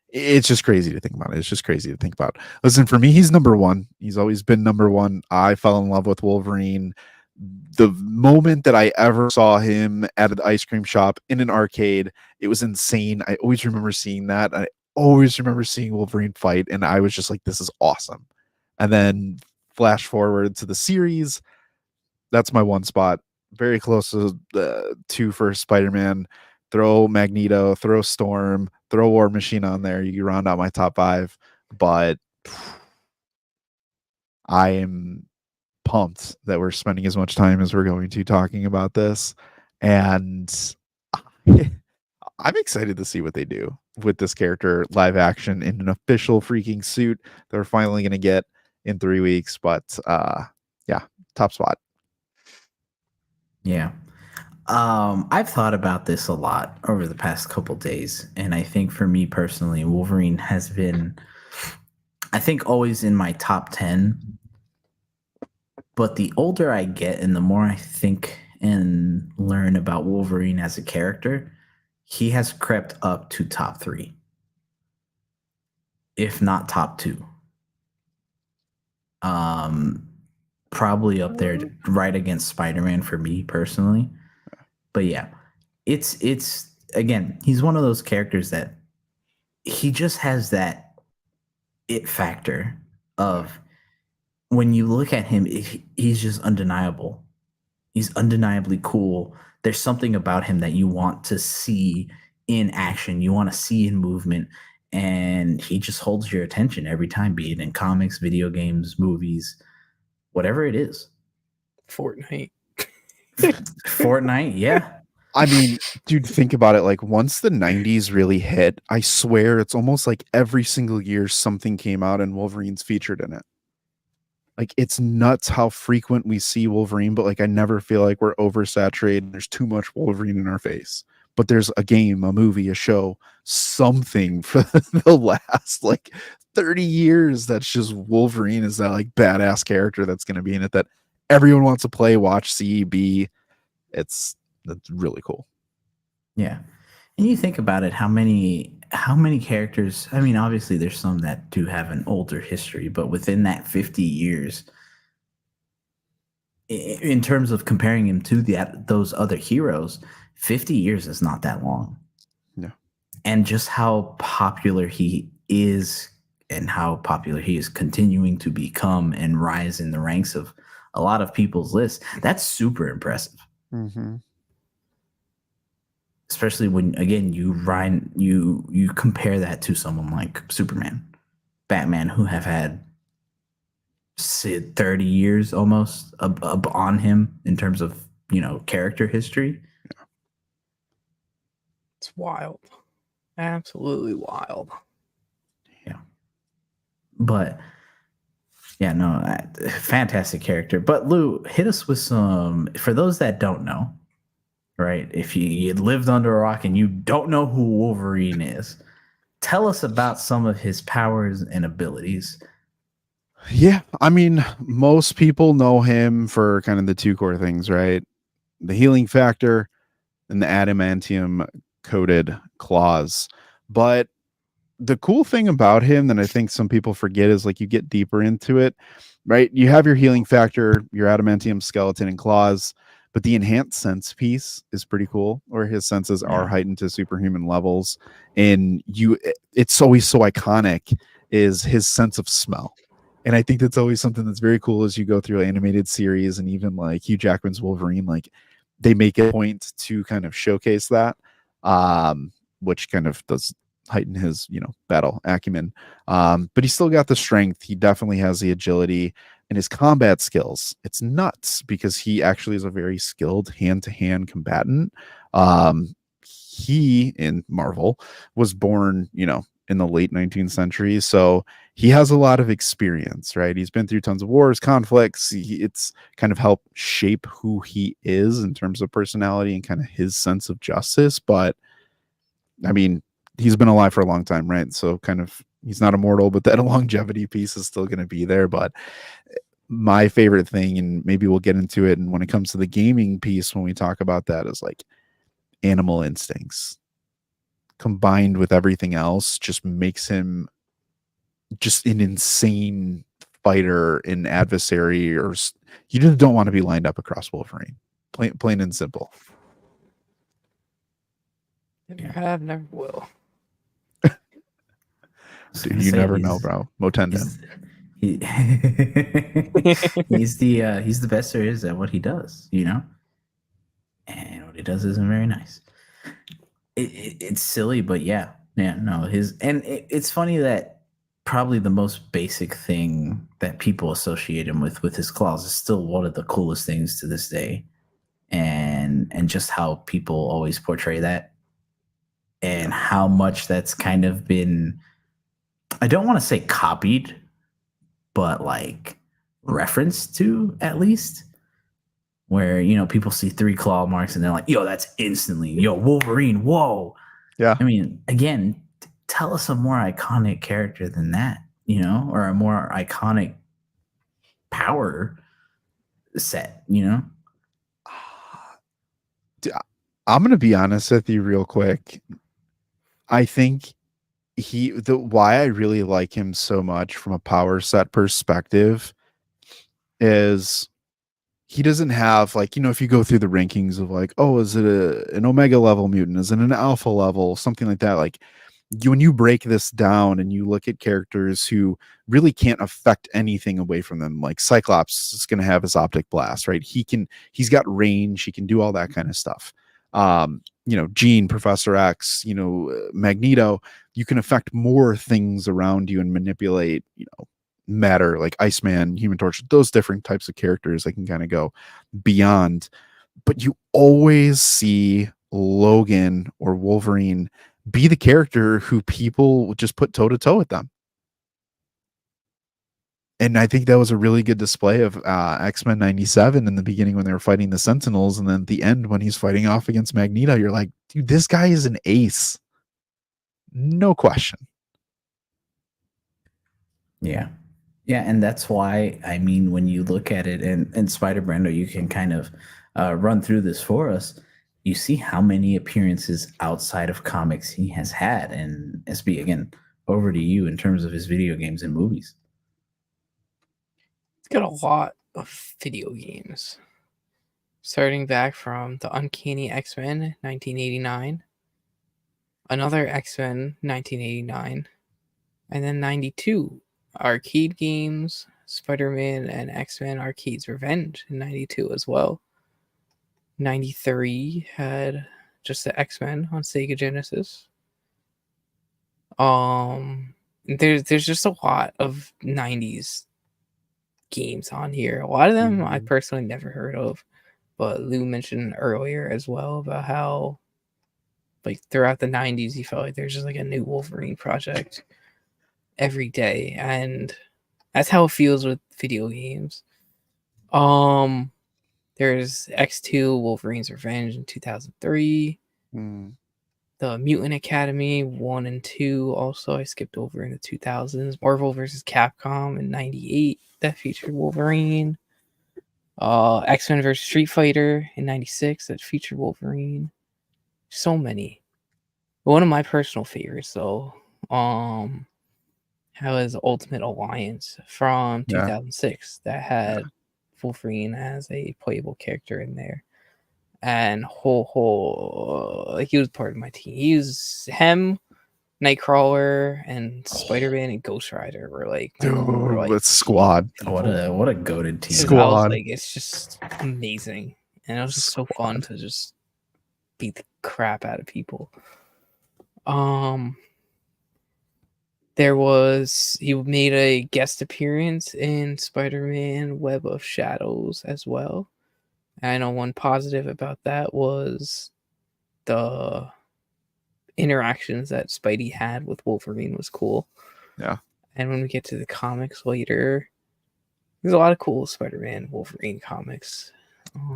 it's just crazy to think about. It's just crazy to think about. Listen, for me, he's number 1. He's always been number 1. I fell in love with Wolverine the moment that I ever saw him at an ice cream shop in an arcade. It was insane. I always remember seeing that. I always remember seeing Wolverine fight, and I was just like, this is awesome. And then flash forward to the series, that's my one spot. very close to the two for Spider-Man. Throw Magneto, throw Storm, throw War Machine on there. You round out my top 5. But I am pumped that we're spending as much time as we're going to talking about this. And I'm excited to see what they do with this character live action in an official freaking suit that we're finally going to get in 3 weeks. But yeah, top spot. Yeah. I've thought about this a lot over the past couple days, and I think for me personally, Wolverine has been, I think, always in my top 10. But the older I get and the more I think and learn about Wolverine as a character, he has crept up to top 3, if not top 2. Probably up there right against Spider-Man for me personally. But yeah, it's again, he's one of those characters that he just has that it factor of when you look at him, he's just undeniable. He's undeniably cool. There's something about him that you want to see in action. You want to see in movement. And he just holds your attention every time, be it in comics, video games, movies, whatever it is. Fortnite. Fortnite, yeah. I mean, dude, think about it. Like, once the 90s really hit, I swear it's almost like every single year something came out and Wolverine's featured in it. Like, it's nuts how frequent we see Wolverine, but like, I never feel like we're oversaturated. There's too much Wolverine in our face. But there's a game, a movie, a show, something for the last like 30 years that's just Wolverine is that like badass character that's going to be in it that everyone wants to play, watch, see, be. That's really cool. Yeah. And you think about it, how many characters, I mean, obviously there's some that do have an older history, but within that 50 years, in terms of comparing him to those other heroes, 50 years is not that long. No. And just how popular he is and how popular he is continuing to become and rise in the ranks of a lot of people's lists, that's super impressive. Mm-hmm. Especially when, again, you compare that to someone like Superman, Batman, who have had 30 years almost on him in terms of, character history. Yeah. It's wild. Absolutely wild. Yeah. But, yeah, no, fantastic character. But Lou, hit us with some, for those that don't know, right? If you lived under a rock and you don't know who Wolverine is, tell us about some of his powers and abilities. Yeah, I mean, most people know him for kind of the 2 core things, right? The healing factor and the adamantium coated claws. But the cool thing about him that I think some people forget is like you get deeper into it, right? You have your healing factor, your adamantium skeleton and claws, but the enhanced sense piece is pretty cool, where his senses are heightened to superhuman levels. And it's always so iconic is his sense of smell. And I think that's always something that's very cool as you go through animated series and even like Hugh Jackman's Wolverine, like they make a point to kind of showcase that, which kind of does heighten his, battle acumen. But he's still got the strength. He definitely has the agility. And his combat skills, it's nuts because he actually is a very skilled hand-to-hand combatant. He, in Marvel, was born, in the late 19th century. So he has a lot of experience, right? He's been through tons of wars, conflicts. It's kind of helped shape who he is in terms of personality and kind of his sense of justice. But, I mean, he's been alive for a long time, right? So kind of he's not immortal, but that longevity piece is still going to be there. But my favorite thing, and maybe we'll get into it, and when it comes to the gaming piece, when we talk about that, is like animal instincts combined with everything else just makes him just an insane fighter, an adversary, or you just don't want to be lined up across Wolverine. Plain and simple. Never have, never will. Dude, you never know, bro. Motenda. He's the best there is at what he does, and what he does isn't very nice. It's silly, but yeah, no, it's funny that probably the most basic thing that people associate him with his claws is still one of the coolest things to this day, and just how people always portray that, and how much that's kind of been, I don't want to say copied, but like referenced to, at least, where, people see 3 claw marks and they're like, yo, that's instantly, yo, Wolverine, whoa. Yeah. I mean, again, tell us a more iconic character than that, or a more iconic power set, I'm gonna be honest with you real quick. I think why I really like him so much from a power set perspective is he doesn't have, like, if you go through the rankings of like, oh, is it an omega level mutant? Is it an alpha level? Something like that. Like, when you break this down and you look at characters who really can't affect anything away from them, like Cyclops is going to have his optic blast, right? He's got range. He can do all that kind of stuff. Jean, Professor X, Magneto, you can affect more things around you and manipulate, matter, like Iceman, Human Torch, those different types of characters that can kind of go beyond. But you always see Logan or Wolverine be the character who people would just put toe to toe with them. And I think that was a really good display of X-Men 97 in the beginning when they were fighting the Sentinels. And then at the end, when he's fighting off against Magneto, you're like, dude, this guy is an ace. No question. Yeah. Yeah, and that's why, I mean, when you look at it, and Spider Brando, you can kind of run through this for us. You see how many appearances outside of comics he has had. And SB, again, over to you in terms of his video games and movies. It's got a lot of video games. Starting back from the Uncanny X-Men, 1989. Another X-Men, 1989. And then 92. Arcade games, Spider-Man and X-Men Arcade's Revenge in 92 as well. 93 had just the X-Men on Sega Genesis. There's just a lot of 90s games on here. A lot of them I personally never heard of, but Lou mentioned earlier as well about how, like, throughout the 90s, you felt like there's just like a new Wolverine project every day, and that's how it feels with video games. There's X2 Wolverine's Revenge in 2003. The Mutant Academy 1 and 2 also I skipped over in the 2000s. Marvel vs. Capcom in 98 that featured Wolverine. X-Men vs. Street Fighter in 96 that featured Wolverine. So many. One of my personal favorites though, was Ultimate Alliance from 2006 that had Wolverine as a playable character in there. And like, he was part of my team. He was him, Nightcrawler, and Spider-Man and Ghost Rider were like, with squad. What a goated team. Squad. I was like, it's just amazing. And it was just so fun to just beat the crap out of people. He made a guest appearance in Spider-Man Web of Shadows as well. And I know one positive about that was the interactions that Spidey had with Wolverine was cool. Yeah. And when we get to the comics later, there's a lot of cool Spider-Man Wolverine comics.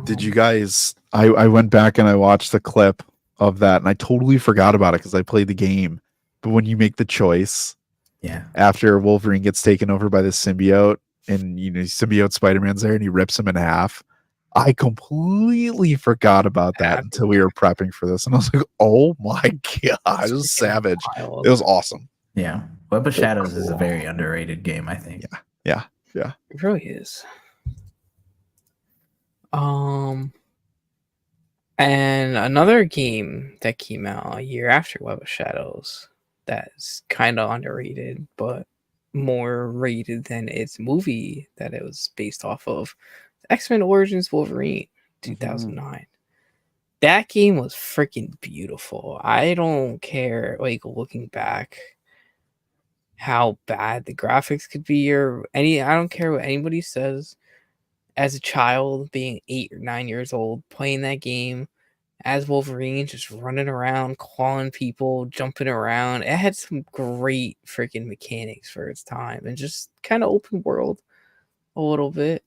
Did you guys, I went back and I watched the clip of that and I totally forgot about it because I played the game. But when you make the choice, after Wolverine gets taken over by the symbiote and symbiote Spider-Man's there and he rips him in half, I completely forgot about that until we were prepping for this. And I was like, oh my God, it was savage. Wild. It was awesome. Yeah. Web of Shadows is a very underrated game, I think. Yeah. It really is. And another game that came out a year after Web of Shadows that's kind of underrated, but more rated than its movie that it was based off of, X-Men Origins Wolverine, 2009. That game was freaking beautiful. I don't care, like, looking back, how bad the graphics could be or I don't care what anybody says. As a child, being 8 or 9 years old, playing that game as Wolverine, just running around, clawing people, jumping around. It had some great freaking mechanics for its time and just kind of open world a little bit.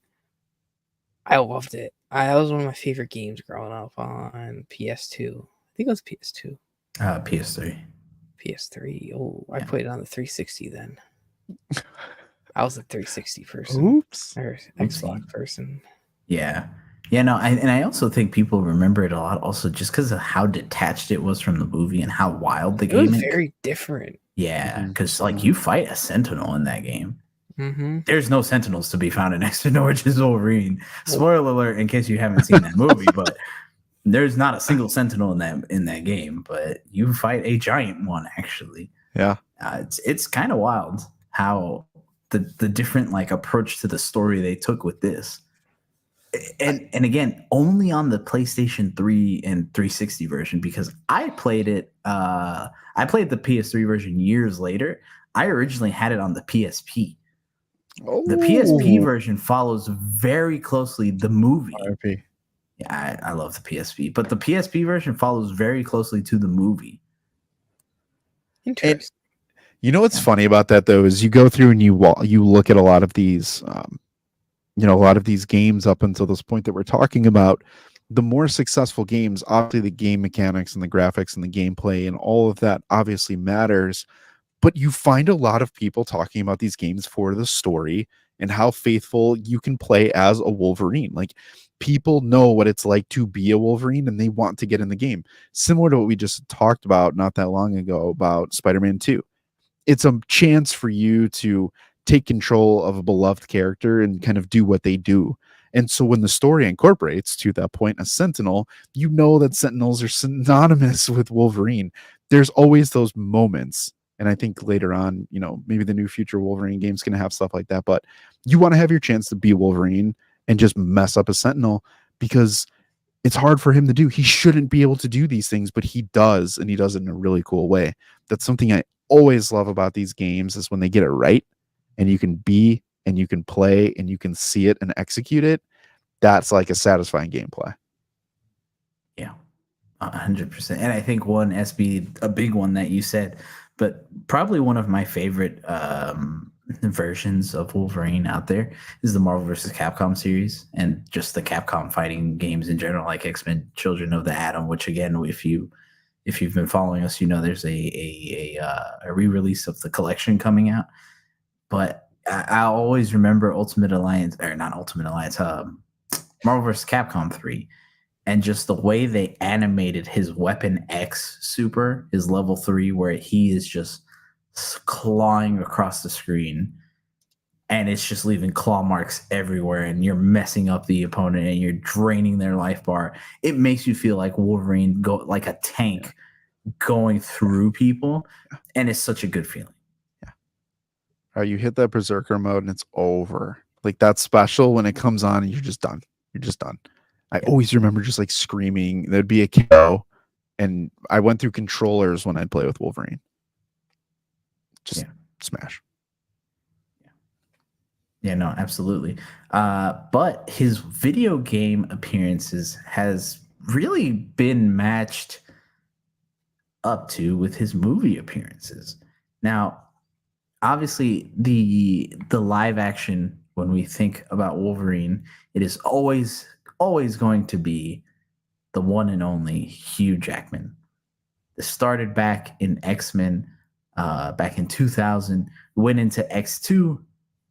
I loved it. That was one of my favorite games growing up on PS2. I think it was PS2. PS3. PS3. Oh, I Yeah. played it on the 360 then. I was a 360 person. Oops. Or Oopsie. Xbox person. Yeah. Yeah, no, I also think people remember it a lot also just because of how detached it was from the movie and how wild the It was game is. very different. Yeah, because like you fight a Sentinel in that game. Mm-hmm. There's no Sentinels to be found in X-Men Origins Wolverine. Spoiler alert in case you haven't seen that movie, but there's not a single Sentinel in that game. But you fight a giant one actually. Yeah, it's kind of wild how the different like approach to the story they took with this. And again, only on the PlayStation 3 and 360 version because I played it. I played the PS3 version years later. I originally had it on the PSP. The PSP version follows very closely the movie. RP. Yeah, I love the PSP, but the PSP version follows very closely to the movie. Interesting. You know what's funny about that though is you go through and you look at a lot of these. A lot of these games up until this point that we're talking about, the more successful games, obviously the game mechanics and the graphics and the gameplay and all of that obviously matters. But you find a lot of people talking about these games for the story and how faithful you can play as a Wolverine. Like people know what it's like to be a Wolverine and they want to get in the game. Similar to what we just talked about not that long ago about Spider-Man 2. It's a chance for you to take control of a beloved character and kind of do what they do. And so when the story incorporates to that point a Sentinel, you know that Sentinels are synonymous with Wolverine. There's always those moments. And I think later on, maybe the new future Wolverine game's going to have stuff like that. But you want to have your chance to be Wolverine and just mess up a Sentinel because it's hard for him to do. He shouldn't be able to do these things, but he does. And he does it in a really cool way. That's something I always love about these games is when they get it right. And you can be and you can play and you can see it and execute it. That's like a satisfying gameplay. Yeah, 100%. And I think one SB, a big one that you said, but probably one of my favorite versions of Wolverine out there is the Marvel vs. Capcom series and just the Capcom fighting games in general, like X-Men Children of the Atom, which again, if you've been following us, there's a re-release of the collection coming out. But I always remember Marvel vs. Capcom 3, and just the way they animated his Weapon X super, his level 3, where he is just clawing across the screen, and it's just leaving claw marks everywhere, and you're messing up the opponent, and you're draining their life bar. It makes you feel like Wolverine like a tank going through people, and it's such a good feeling. You hit that berserker mode and it's over. Like that's special when it comes on and you're just done. I always remember just like screaming. There'd be a KO, and I went through controllers when I'd play with Wolverine. Just smash. Yeah, no, absolutely. But his video game appearances has really been matched up to with his movie appearances. Now, obviously, the live action, when we think about Wolverine, it is always going to be the one and only Hugh Jackman. This started back in X-Men, back in 2000, went into X2,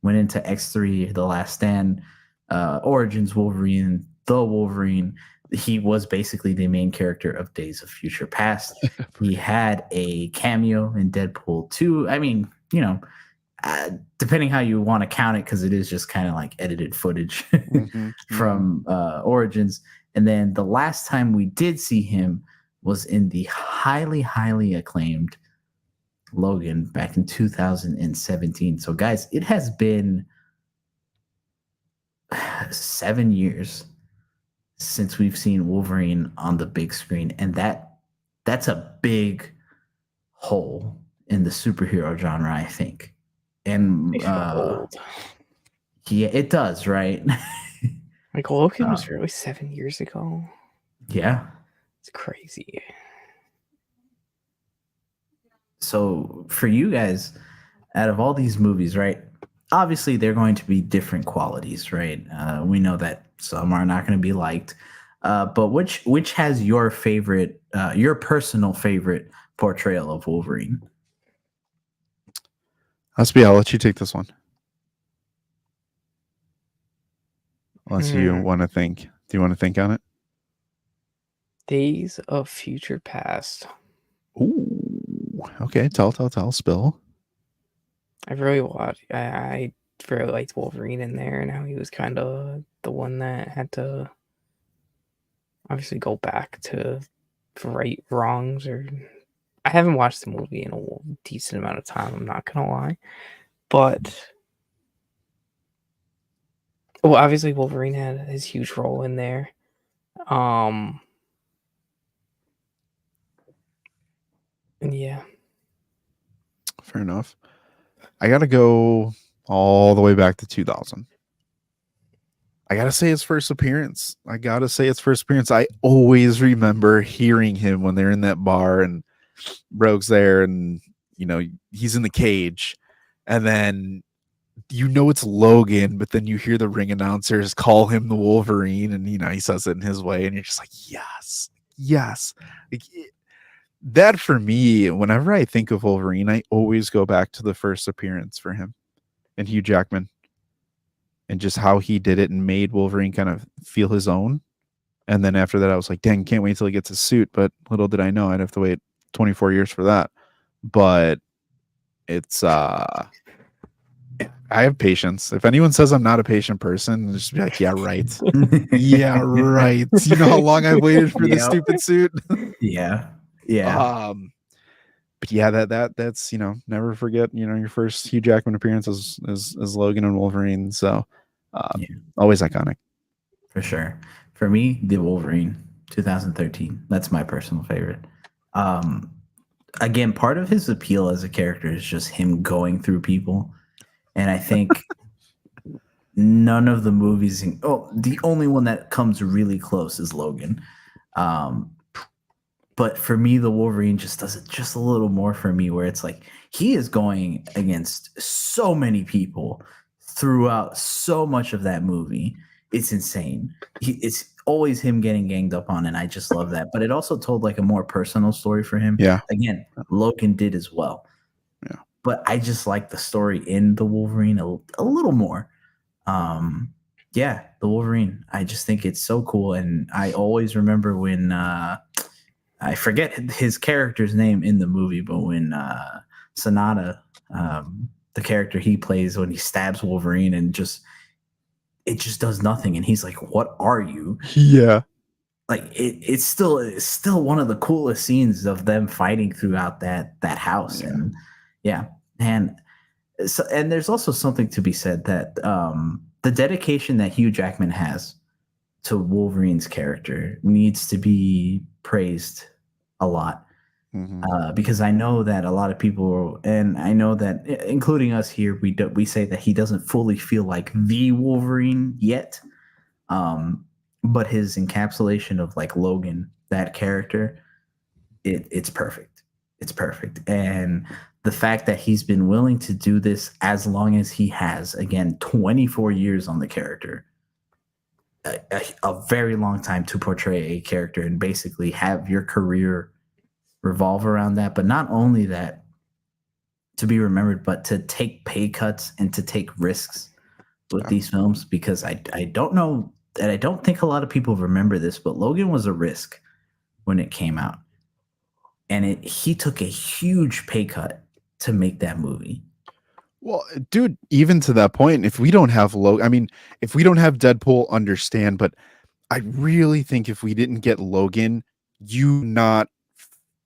went into X3, The Last Stand, Origins Wolverine, The Wolverine. He was basically the main character of Days of Future Past. He had a cameo in Deadpool 2. I mean, depending how you want to count it, because it is just kind of like edited footage from Origins. And then the last time we did see him was in the highly, highly acclaimed Logan back in 2017. So, guys, it has been 7 years since we've seen Wolverine on the big screen, and that's a big hole in the superhero genre, I think. And I feel old. yeah, it does, right? Like Logan was really 7 years ago. Yeah. It's crazy. So for you guys, out of all these movies, right? Obviously, they're going to be different qualities, right? We know that some are not going to be liked, but which has your favorite, your personal favorite portrayal of Wolverine? SB, I'll let you take this one. Unless you want to think. Do you want to think on it? Days of Future Past. Ooh. Okay. Tell. Spill. I really really liked Wolverine in there, and how he was kind of the one that had to obviously go back to right wrongs. Or I haven't watched the movie in a decent amount of time, I'm not gonna lie, but well, obviously Wolverine had his huge role in there. And yeah, fair enough. I gotta go all the way back to 2000. I gotta say his first appearance. I always remember hearing him when they're in that bar and Rogue's there, and he's in the cage, and then it's Logan, but then you hear the ring announcers call him the Wolverine, and he says it in his way, and you're just like, yes. Like, that for me, whenever I think of Wolverine, I always go back to the first appearance for him and Hugh Jackman, and just how he did it and made Wolverine kind of feel his own. And then after that, I was like, dang, can't wait till he gets his suit. But little did I know I'd have to wait 24 years for that. But it's I have patience. If anyone says I'm not a patient person, just be like, yeah, right. Yeah, right. You know how long I waited for this stupid suit? Yeah. But yeah, that's never forget, your first Hugh Jackman appearance as Logan and Wolverine. So always iconic. For sure. For me, the Wolverine 2013. That's my personal favorite. Again, part of his appeal as a character is just him going through people. And I think none of the movies, the only one that comes really close is Logan. But for me, the Wolverine just does it just a little more for me, where it's like he is going against so many people throughout so much of that movie. It's insane. It's always him getting ganged up on, and I just love that. But it also told like a more personal story for him. Yeah. Again, Logan did as well. Yeah. But I just like the story in the Wolverine a little more. Yeah, the Wolverine. I just think it's so cool, and I always remember when I forget his character's name in the movie, but when Sonata, the character he plays, when he stabs Wolverine and it just does nothing, and he's like, "What are you?" Yeah. Like it's still one of the coolest scenes of them fighting throughout that house, and and there's also something to be said that the dedication that Hugh Jackman has to Wolverine's character needs to be praised a lot. Because I know that a lot of people, and I know that including us here, we say that he doesn't fully feel like the Wolverine yet, but his encapsulation of like Logan, that character, it's perfect. It's perfect. And the fact that he's been willing to do this as long as he has, again, 24 years on the character, a very long time to portray a character and basically have your career revolve around that. But not only that, to be remembered, but to take pay cuts and to take risks with these films, because I don't know, and I don't think a lot of people remember this, but Logan was a risk when it came out, and he took a huge pay cut to make that movie. Well, dude, even to that point, if we don't have if we don't have Deadpool, understand, but I really think if we didn't get Logan,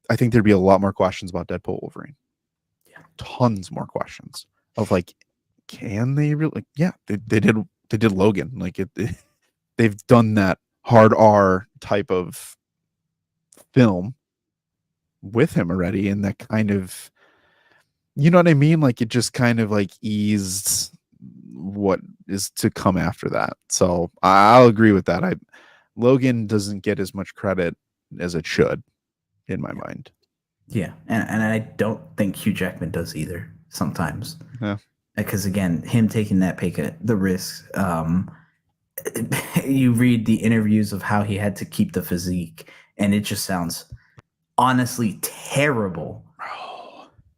I think there'd be a lot more questions about Deadpool Wolverine. Yeah. Tons more questions of like, can they really? Like, yeah, they did Logan. Like they've done that hard R type of film with him already, and that kind of, you know what I mean? Like it just kind of like eased what is to come after that. So I'll agree with that. Logan doesn't get as much credit as it should, in my mind. Yeah, and I don't think Hugh Jackman does either. Sometimes, Yeah, because again, him taking that pay cut, the risk. You read the interviews of how he had to keep the physique, and it just sounds honestly terrible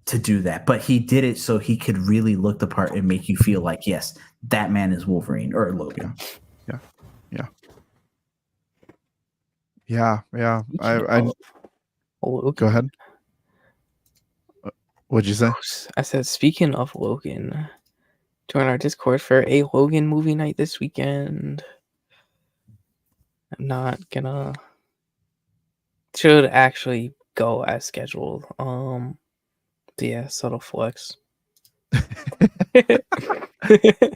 to do that. But he did it so he could really look the part and make you feel like, yes, that man is Wolverine or Logan. Yeah. I Logan. Go ahead. What'd you say? I said, speaking of Logan, join our Discord for a Logan movie night this weekend. I'm not gonna. Should actually go as scheduled. Yeah, subtle flex.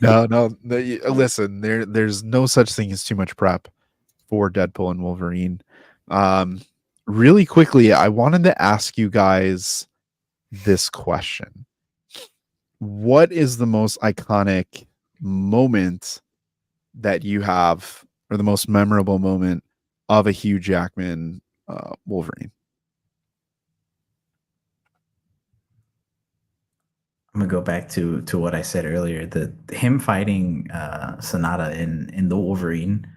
No. Listen, there's no such thing as too much prep for Deadpool and Wolverine. Really quickly, I wanted to ask you guys this question. What is the most iconic moment that you have, or the most memorable moment of a Hugh Jackman Wolverine? I'm gonna go back to what I said earlier. Him fighting Sonata in the Wolverine,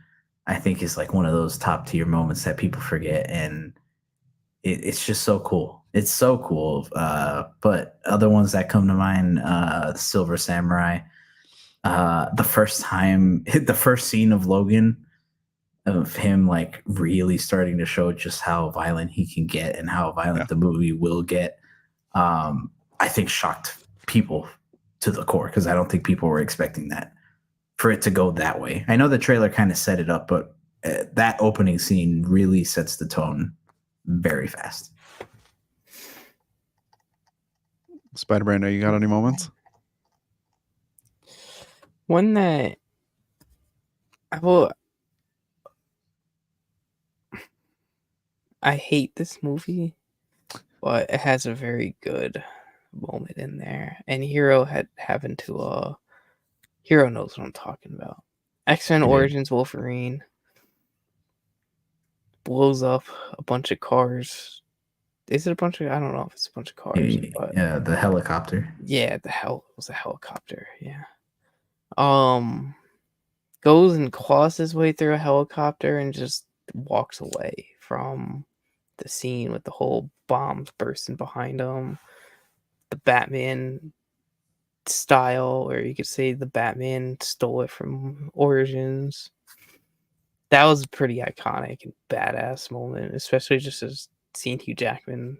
I think is like one of those top tier moments that people forget, and it's just so cool. It's so cool. But other ones that come to mind, Silver Samurai. The first scene of Logan, of him like really starting to show just how violent he can get and how violent the movie will get. I think shocked people to the core, because I don't think people were expecting that, for it to go that way. I know the trailer kind of set it up, but that opening scene really sets the tone very fast. Spider-Man, you got any moments? One that I hate this movie, but it has a very good moment in there. And Hero Hero knows what I'm talking about. X-Men Origins Wolverine blows up a bunch of cars. Is it a bunch of? I don't know if it's a bunch of cars. But Yeah, the helicopter. Yeah, it was a helicopter. Yeah. Goes and claws his way through a helicopter and just walks away from the scene with the whole bombs bursting behind him. The Batman style, or you could say the Batman stole it from Origins. That was a pretty iconic and badass moment, especially just as seeing Hugh Jackman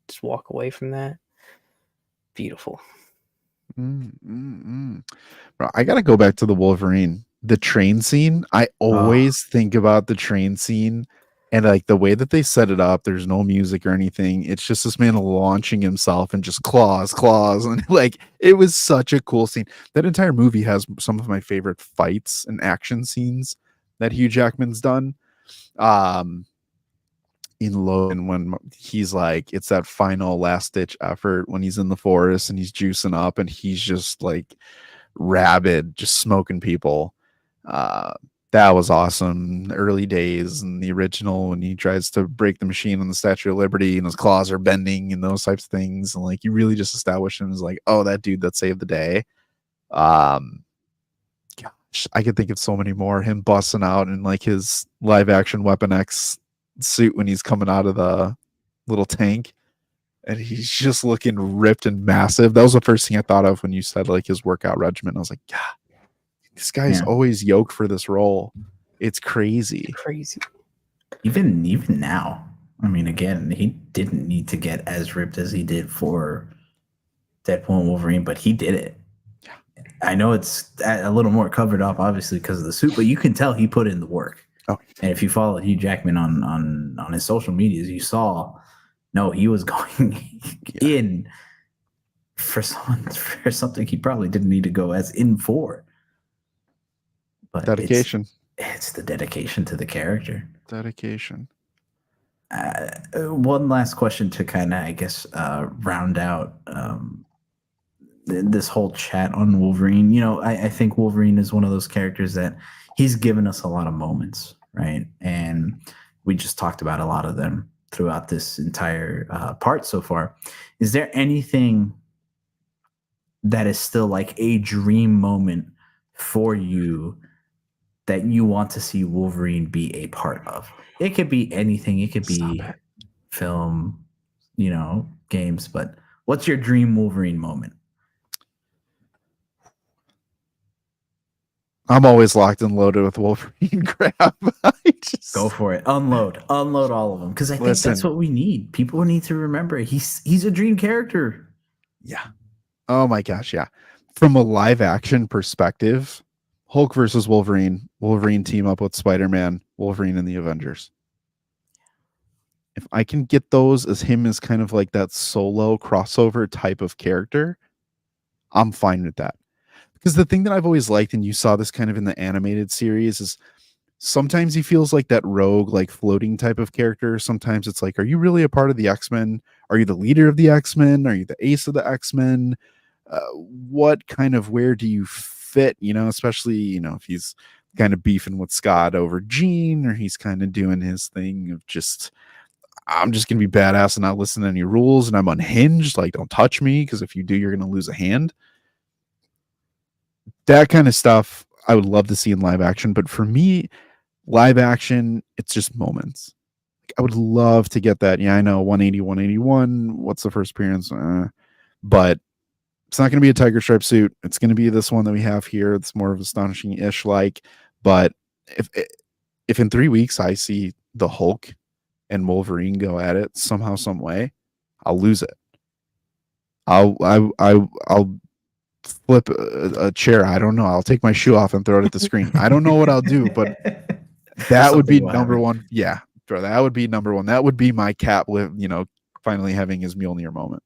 just walk away from that. Beautiful. Bro, I gotta go back to the Wolverine, the train scene. I always think about the train scene, and like the way that they set it up. There's no music or anything. It's just this man launching himself and just claws, and like it was such a cool scene. That entire movie has some of my favorite fights and action scenes that Hugh Jackman's done. In Logan, when he's like, it's that final last ditch effort when he's in the forest and he's juicing up and he's just like rabid, just smoking people. That was awesome. Early days and the original, when he tries to break the machine on the Statue of Liberty and his claws are bending and those types of things, and like you really just establish him as like, oh, that dude that saved the day. Gosh, I could think of so many more. Him busting out in like his live action Weapon X suit when he's coming out of the little tank, and he's just looking ripped and massive. That was the first thing I thought of when you said like his workout regimen. I was like, God, this guy's always yoked for this role. It's crazy. Even now, I mean, again, he didn't need to get as ripped as he did for Deadpool and Wolverine, but he did it. I know it's a little more covered up, obviously, because of the suit, but you can tell he put in the work. Oh. And if you followed Hugh Jackman on his social medias, you saw, no, he was going in for something he probably didn't need to go as in for. But dedication. It's the dedication to the character. Dedication. One last question to kind of, I guess, round out this whole chat on Wolverine. You know, I think Wolverine is one of those characters that he's given us a lot of moments, right? And we just talked about a lot of them throughout this entire part so far. Is there anything that is still like a dream moment for you that you want to see Wolverine be a part of? It could be anything. It could be film, you know, games, but what's your dream Wolverine moment? I'm always locked and loaded with Wolverine crap. Go for it. Unload all of them, because I think that's what we need. People need to remember he's a dream character. Yeah. Oh my gosh, yeah. From a live action perspective, Hulk versus Wolverine, Wolverine team up with Spider-Man, Wolverine and the Avengers. If I can get those as him as kind of like that solo crossover type of character, I'm fine with that. Because the thing that I've always liked, and you saw this kind of in the animated series, is sometimes he feels like that rogue, like floating type of character. Sometimes it's like, are you really a part of the X-Men? Are you the leader of the X-Men? Are you the ace of the X-Men? What kind of, where do you fit? You know, especially, you know, if he's kind of beefing with Scott over Jean, or he's kind of doing his thing of just, I'm just going to be badass and not listen to any rules, and I'm unhinged. Like, don't touch me, because if you do, you're going to lose a hand. That kind of stuff I would love to see in live action. But for me, live action, it's just moments. I would love to get that. Yeah, I know 180, 181. What's the first appearance? But it's not going to be a tiger stripe suit. It's going to be this one that we have here. It's more of astonishing-ish like. But if in 3 weeks I see the Hulk and Wolverine go at it somehow, some way, I'll lose it. I'll flip a chair. I don't know. I'll take my shoe off and throw it at the screen. I don't know what I'll do, but that would be number one. Yeah, bro, that would be number one. That would be my Cap with, you know, finally having his Mjolnir moment.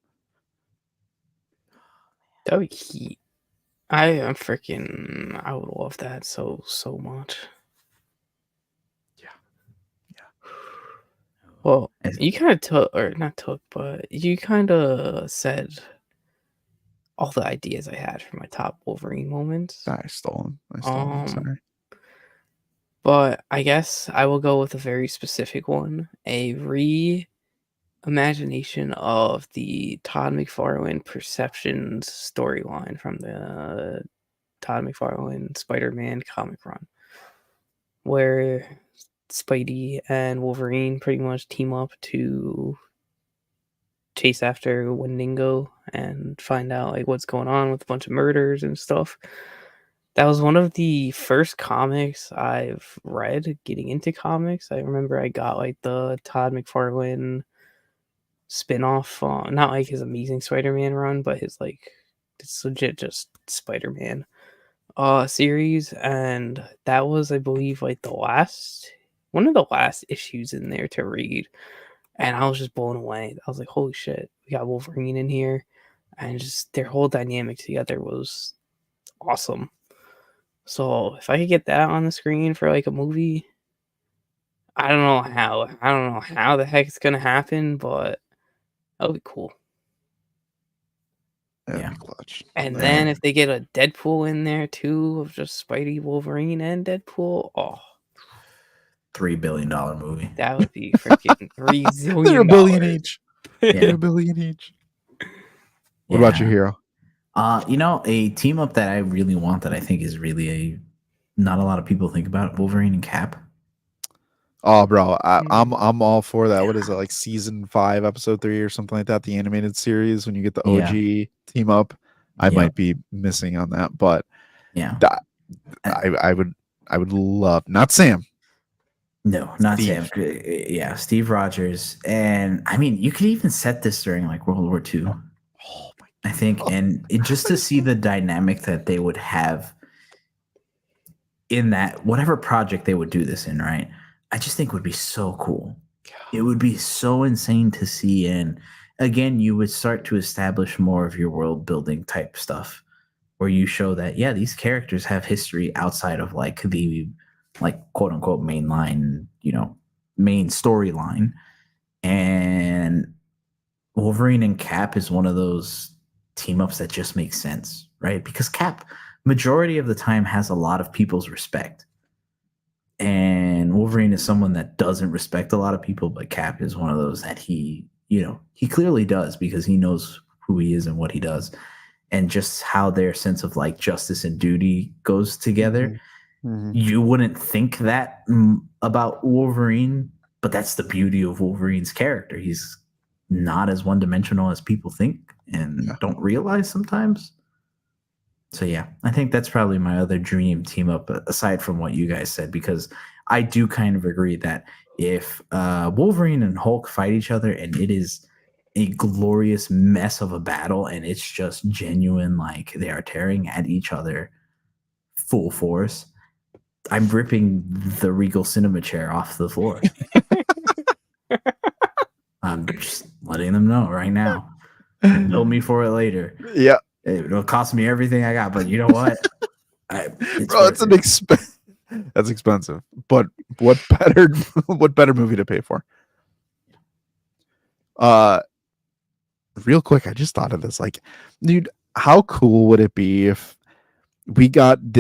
That would be heat. I would love that so much. Well, you kind of but you kind of said all the ideas I had for my top Wolverine moments. I stole them. Sorry. But I guess I will go with a very specific one. A reimagination of the Todd McFarlane Perceptions storyline from the Todd McFarlane Spider-Man comic run, where Spidey and Wolverine pretty much team up to chase after Wendigo and find out like what's going on with a bunch of murders and stuff. That was one of the first comics I've read getting into comics. I remember I got like the Todd McFarlane spin-off, not like his Amazing Spider-Man run, but his like, it's legit just Spider-Man series. And that was, I believe, like one of the last issues in there to read. And I was just blown away. I was like, holy shit, we got Wolverine in here. And just their whole dynamic together was awesome. So if I could get that on the screen for like a movie, I don't know how the heck it's gonna happen, but that would be cool. That'd be clutch. And then if they get a Deadpool in there too, of just Spidey, Wolverine, and Deadpool, $3 billion movie. That would be freaking $3 zillion. They're $1 billion each. Yeah. They're $1 billion each. What about your hero? You know, a team up that I really want that I think is really not a lot of people think about, Wolverine and Cap. Oh, bro, I'm all for that. What is it, like season 5, episode 3, or something like that? The animated series when you get the OG team up. I might be missing on that, but I would love, not Sam. No, not Steve. Sam. Yeah, Steve Rogers, and I mean, you could even set this during like World War II. Oh my! I think, and just to see the dynamic that they would have in that whatever project they would do this in, right? I just think would be so cool. It would be so insane to see, and again, you would start to establish more of your world building type stuff, where you show that these characters have history outside of like the like quote unquote mainline, main storyline. And Wolverine and Cap is one of those team ups that just makes sense, right? Because Cap, majority of the time, has a lot of people's respect. And Wolverine is someone that doesn't respect a lot of people, but Cap is one of those that he clearly does, because he knows who he is and what he does. And just how their sense of like justice and duty goes together. Mm-hmm. You wouldn't think that about Wolverine, but that's the beauty of Wolverine's character. He's not as one-dimensional as people think and don't realize sometimes. So yeah, I think that's probably my other dream team up, aside from what you guys said, because I do kind of agree that if Wolverine and Hulk fight each other and it is a glorious mess of a battle and it's just genuine, like they are tearing at each other full force, I'm ripping the Regal Cinema chair off the floor. I'm just letting them know right now. Bill me for it later. Yeah. It'll cost me everything I got, but you know what? It's an expense. That's expensive. But what better movie to pay for? Real quick, I just thought of this. Like, dude, how cool would it be if we got an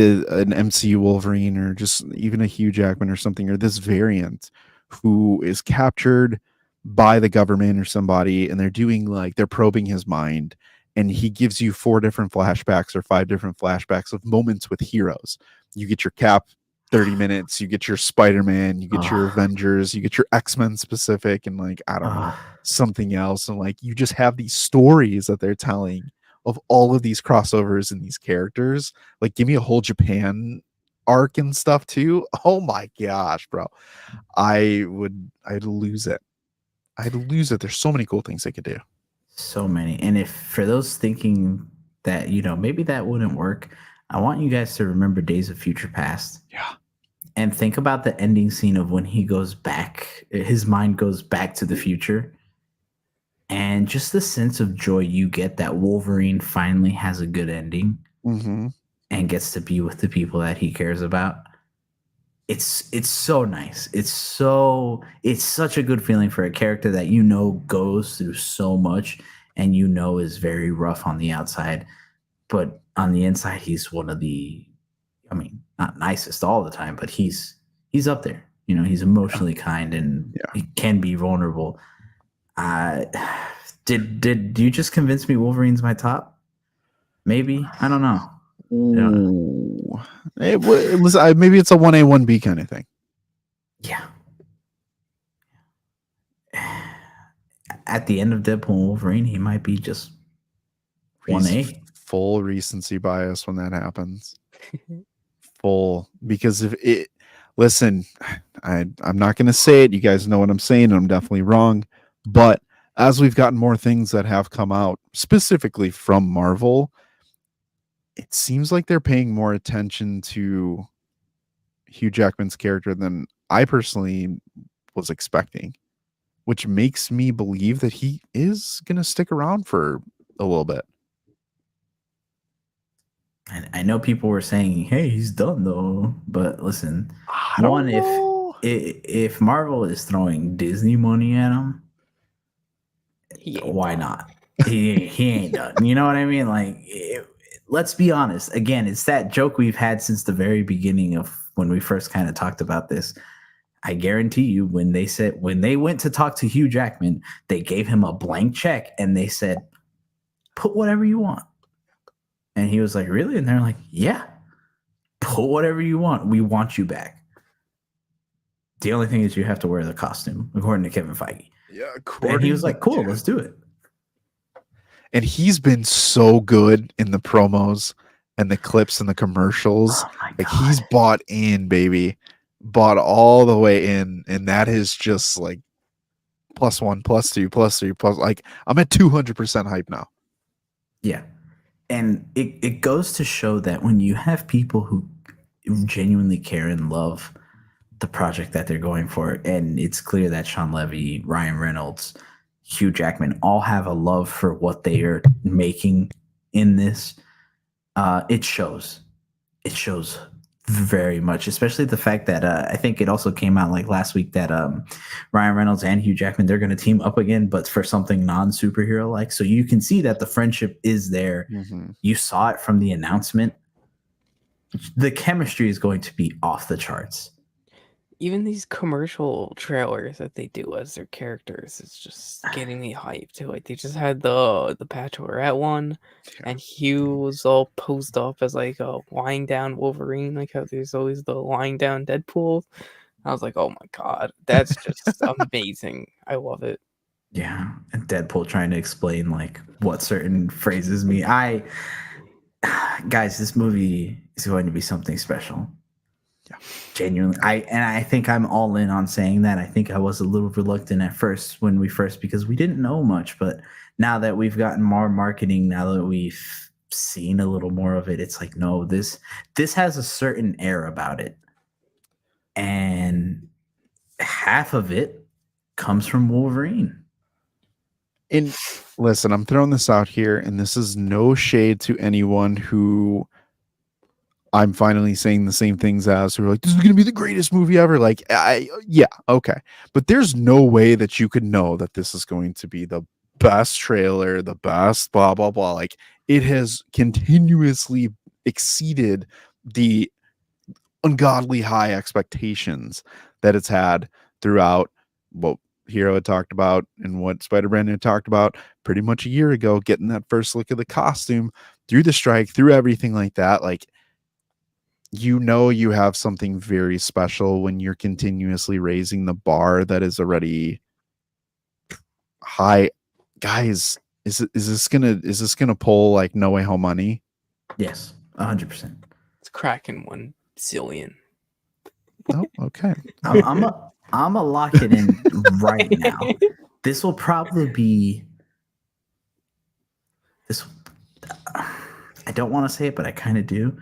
MCU Wolverine, or just even a Hugh Jackman or something, or this variant who is captured by the government or somebody, and they're probing his mind, and he gives you 4 different flashbacks or 5 different flashbacks of moments with heroes. You get your Cap 30 minutes, you get your Spider-Man, you get your Avengers, you get your X-Men specific, and like, I don't know, something else. And like, you just have these stories that they're telling of all of these crossovers and these characters. Like, give me a whole Japan arc and stuff too. Oh my gosh, bro. I'd lose it. There's so many cool things they could do. So many. And if for those thinking that, maybe that wouldn't work, I want you guys to remember Days of Future Past. Yeah. And think about the ending scene of when he goes back, his mind goes back to the future. And just the sense of joy you get that Wolverine finally has a good ending and gets to be with the people that he cares about. It's so nice. It's such a good feeling for a character that goes through so much and is very rough on the outside, but on the inside he's one of the, not nicest all the time, but he's up there. He's emotionally kind and he can be vulnerable. Did you just convince me Wolverine's my top? Maybe, I don't know. Ooh. Maybe it's a 1A 1B kind of thing. Yeah. At the end of Deadpool and Wolverine, he might be just 1A. Full recency bias when that happens. Full, because listen, I'm not going to say it. You guys know what I'm saying, and I'm definitely wrong. But as we've gotten more things that have come out specifically from Marvel, it seems like they're paying more attention to Hugh Jackman's character than I personally was expecting, which makes me believe that he is going to stick around for a little bit. I know people were saying, "Hey, he's done though," but listen, if Marvel is throwing Disney money at him, why not? He ain't done. You know what I mean? Like, let's be honest. Again, it's that joke we've had since the very beginning of when we first kind of talked about this. I guarantee you, when they went to talk to Hugh Jackman, they gave him a blank check and they said, "Put whatever you want." And he was like, "Really?" And they're like, "Yeah, put whatever you want. We want you back. The only thing is you have to wear the costume," according to Kevin Feige. Yeah, and he was like, "Cool, let's do it." And he's been so good in the promos and the clips and the commercials. Like, he's bought in, baby. Bought all the way in. And that is just like +1, +2, +3, like, I'm at 200% hype now. Yeah. And it goes to show that when you have people who genuinely care and love the project that they're going for, and it's clear that Sean Levy, Ryan Reynolds, Hugh Jackman all have a love for what they are making in this, it shows very much, especially the fact that I think it also came out like last week that Ryan Reynolds and Hugh Jackman, they're going to team up again, but for something non-superhero like. So you can see that the friendship is there. You saw it from the announcement. The chemistry is going to be off the charts. Even these commercial trailers that they do as their characters, it's just getting me hyped too. Like they just had the Bachelorette one, and Hugh was all posed up as like a lying down Wolverine, like how there's always the lying down Deadpool. I was like, oh my god, that's just amazing. I love it. Yeah, and Deadpool trying to explain like what certain phrases mean. Guys, this movie is going to be something special. Yeah, genuinely. I think I'm all in on saying that. I think I was a little reluctant at first because we didn't know much, but now that we've gotten more marketing, now that we've seen a little more of it, it's like, no, this has a certain air about it. And half of it comes from Wolverine. And listen, I'm throwing this out here, and this is no shade to anyone who I'm finally saying the same things as, who are like, this is going to be the greatest movie ever. Like, yeah, okay. But there's no way that you could know that this is going to be the best trailer, the best blah, blah, blah. Like, it has continuously exceeded the ungodly high expectations that it's had throughout what Hero had talked about and what Spider-Man had talked about pretty much a year ago, getting that first look of the costume through the strike, through everything like that. Like, you know, you have something very special when you're continuously raising the bar that is already high. Guys, is this gonna pull like No Way Home money? Yes, 100%. It's cracking 1 zillion. Oh, okay. I'm a lock it in right now. This will probably be this. I don't want to say it, but I kind of do.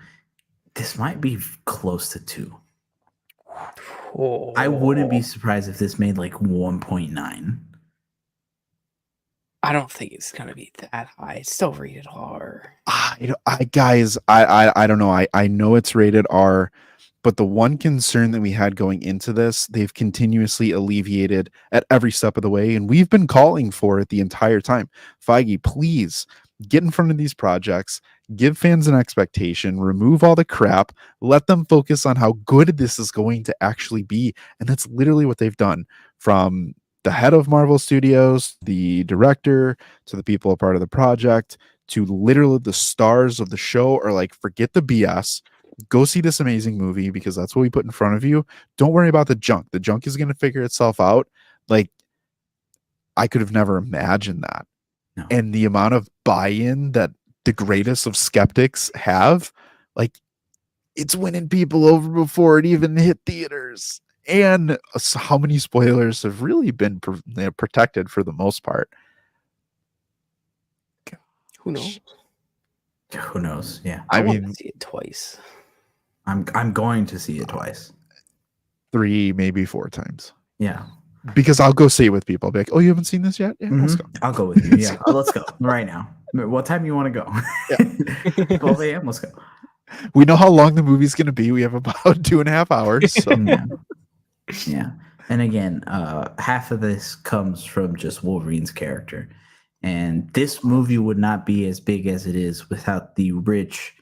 This might be close to 2. Oh. I wouldn't be surprised if this made like 1.9. I don't think it's gonna be that high. It's still rated R. Guys, I don't know. I know it's rated R, but the one concern that we had going into this, they've continuously alleviated at every step of the way, and we've been calling for it the entire time. Feige, please get in front of these projects, give fans an expectation, remove all the crap, let them focus on how good this is going to actually be. And that's literally what they've done, from the head of Marvel Studios, the director, to the people a part of the project, to literally the stars of the show are like, forget the BS. Go see this amazing movie because that's what we put in front of you. Don't worry about the junk. The junk is going to figure itself out. Like, I could have never imagined that. No. And the amount of buy-in that the greatest of skeptics have, like, it's winning people over before it even hit theaters. And how many spoilers have really been protected for the most part? Who knows? Who knows? Yeah, I mean, see it twice. I'm going to see it twice. 3, maybe 4 times. Yeah. Because I'll go see it with people. I'll be like, oh, you haven't seen this yet? Yeah, let's go. I'll go with you. Yeah, let's go right now. What time you want to go? Yeah. 12 a.m. Let's go. We know how long the movie's going to be. We have about 2.5 hours. So. Yeah. And again, half of this comes from just Wolverine's character. And this movie would not be as big as it is without the rich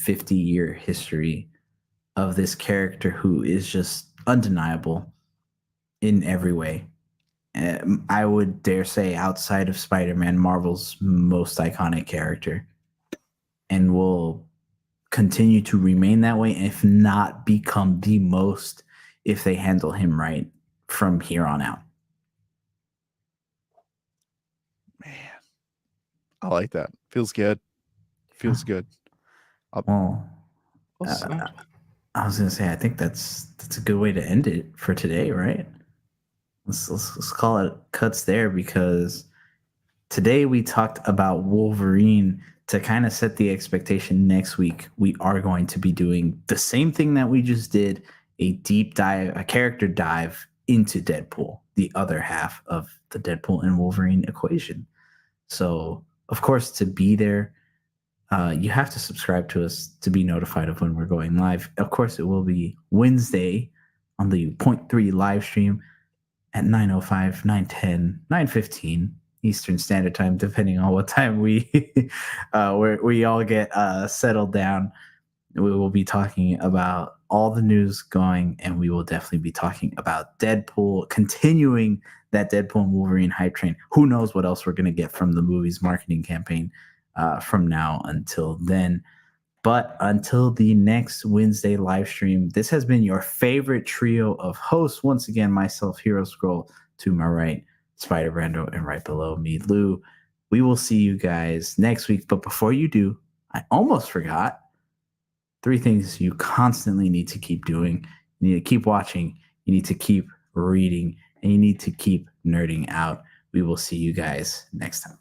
50-year history of this character who is just undeniable in every way. I would dare say, outside of Spider-Man, Marvel's most iconic character, and will continue to remain that way, if not become the most, if they handle him right from here on out. Man, I like that. Feels good. Feels good. Well, I was gonna say, I think that's a good way to end it for today, right? Let's call it cuts there, because today we talked about Wolverine. To kind of set the expectation, next week we are going to be doing the same thing that we just did, a deep dive, a character dive into Deadpool, the other half of the Deadpool and Wolverine equation. So, of course, to be there, You have to subscribe to us to be notified of when we're going live. Of course, it will be Wednesday on the 0.3 live stream at 9:05, 9:10, 9:15 Eastern Standard Time, depending on what time we we all get settled down. We will be talking about all the news going, and we will definitely be talking about Deadpool, continuing that Deadpool and Wolverine hype train. Who knows what else we're going to get from the movie's marketing campaign from now until then. But until the next Wednesday live stream, this has been your favorite trio of hosts. Once again, myself, Hero Scroll, to my right, Spider Brando, and right below me, Lou. We will see you guys next week. But before you do, I almost forgot 3 things you constantly need to keep doing. You need to keep watching, you need to keep reading, and you need to keep nerding out. We will see you guys next time.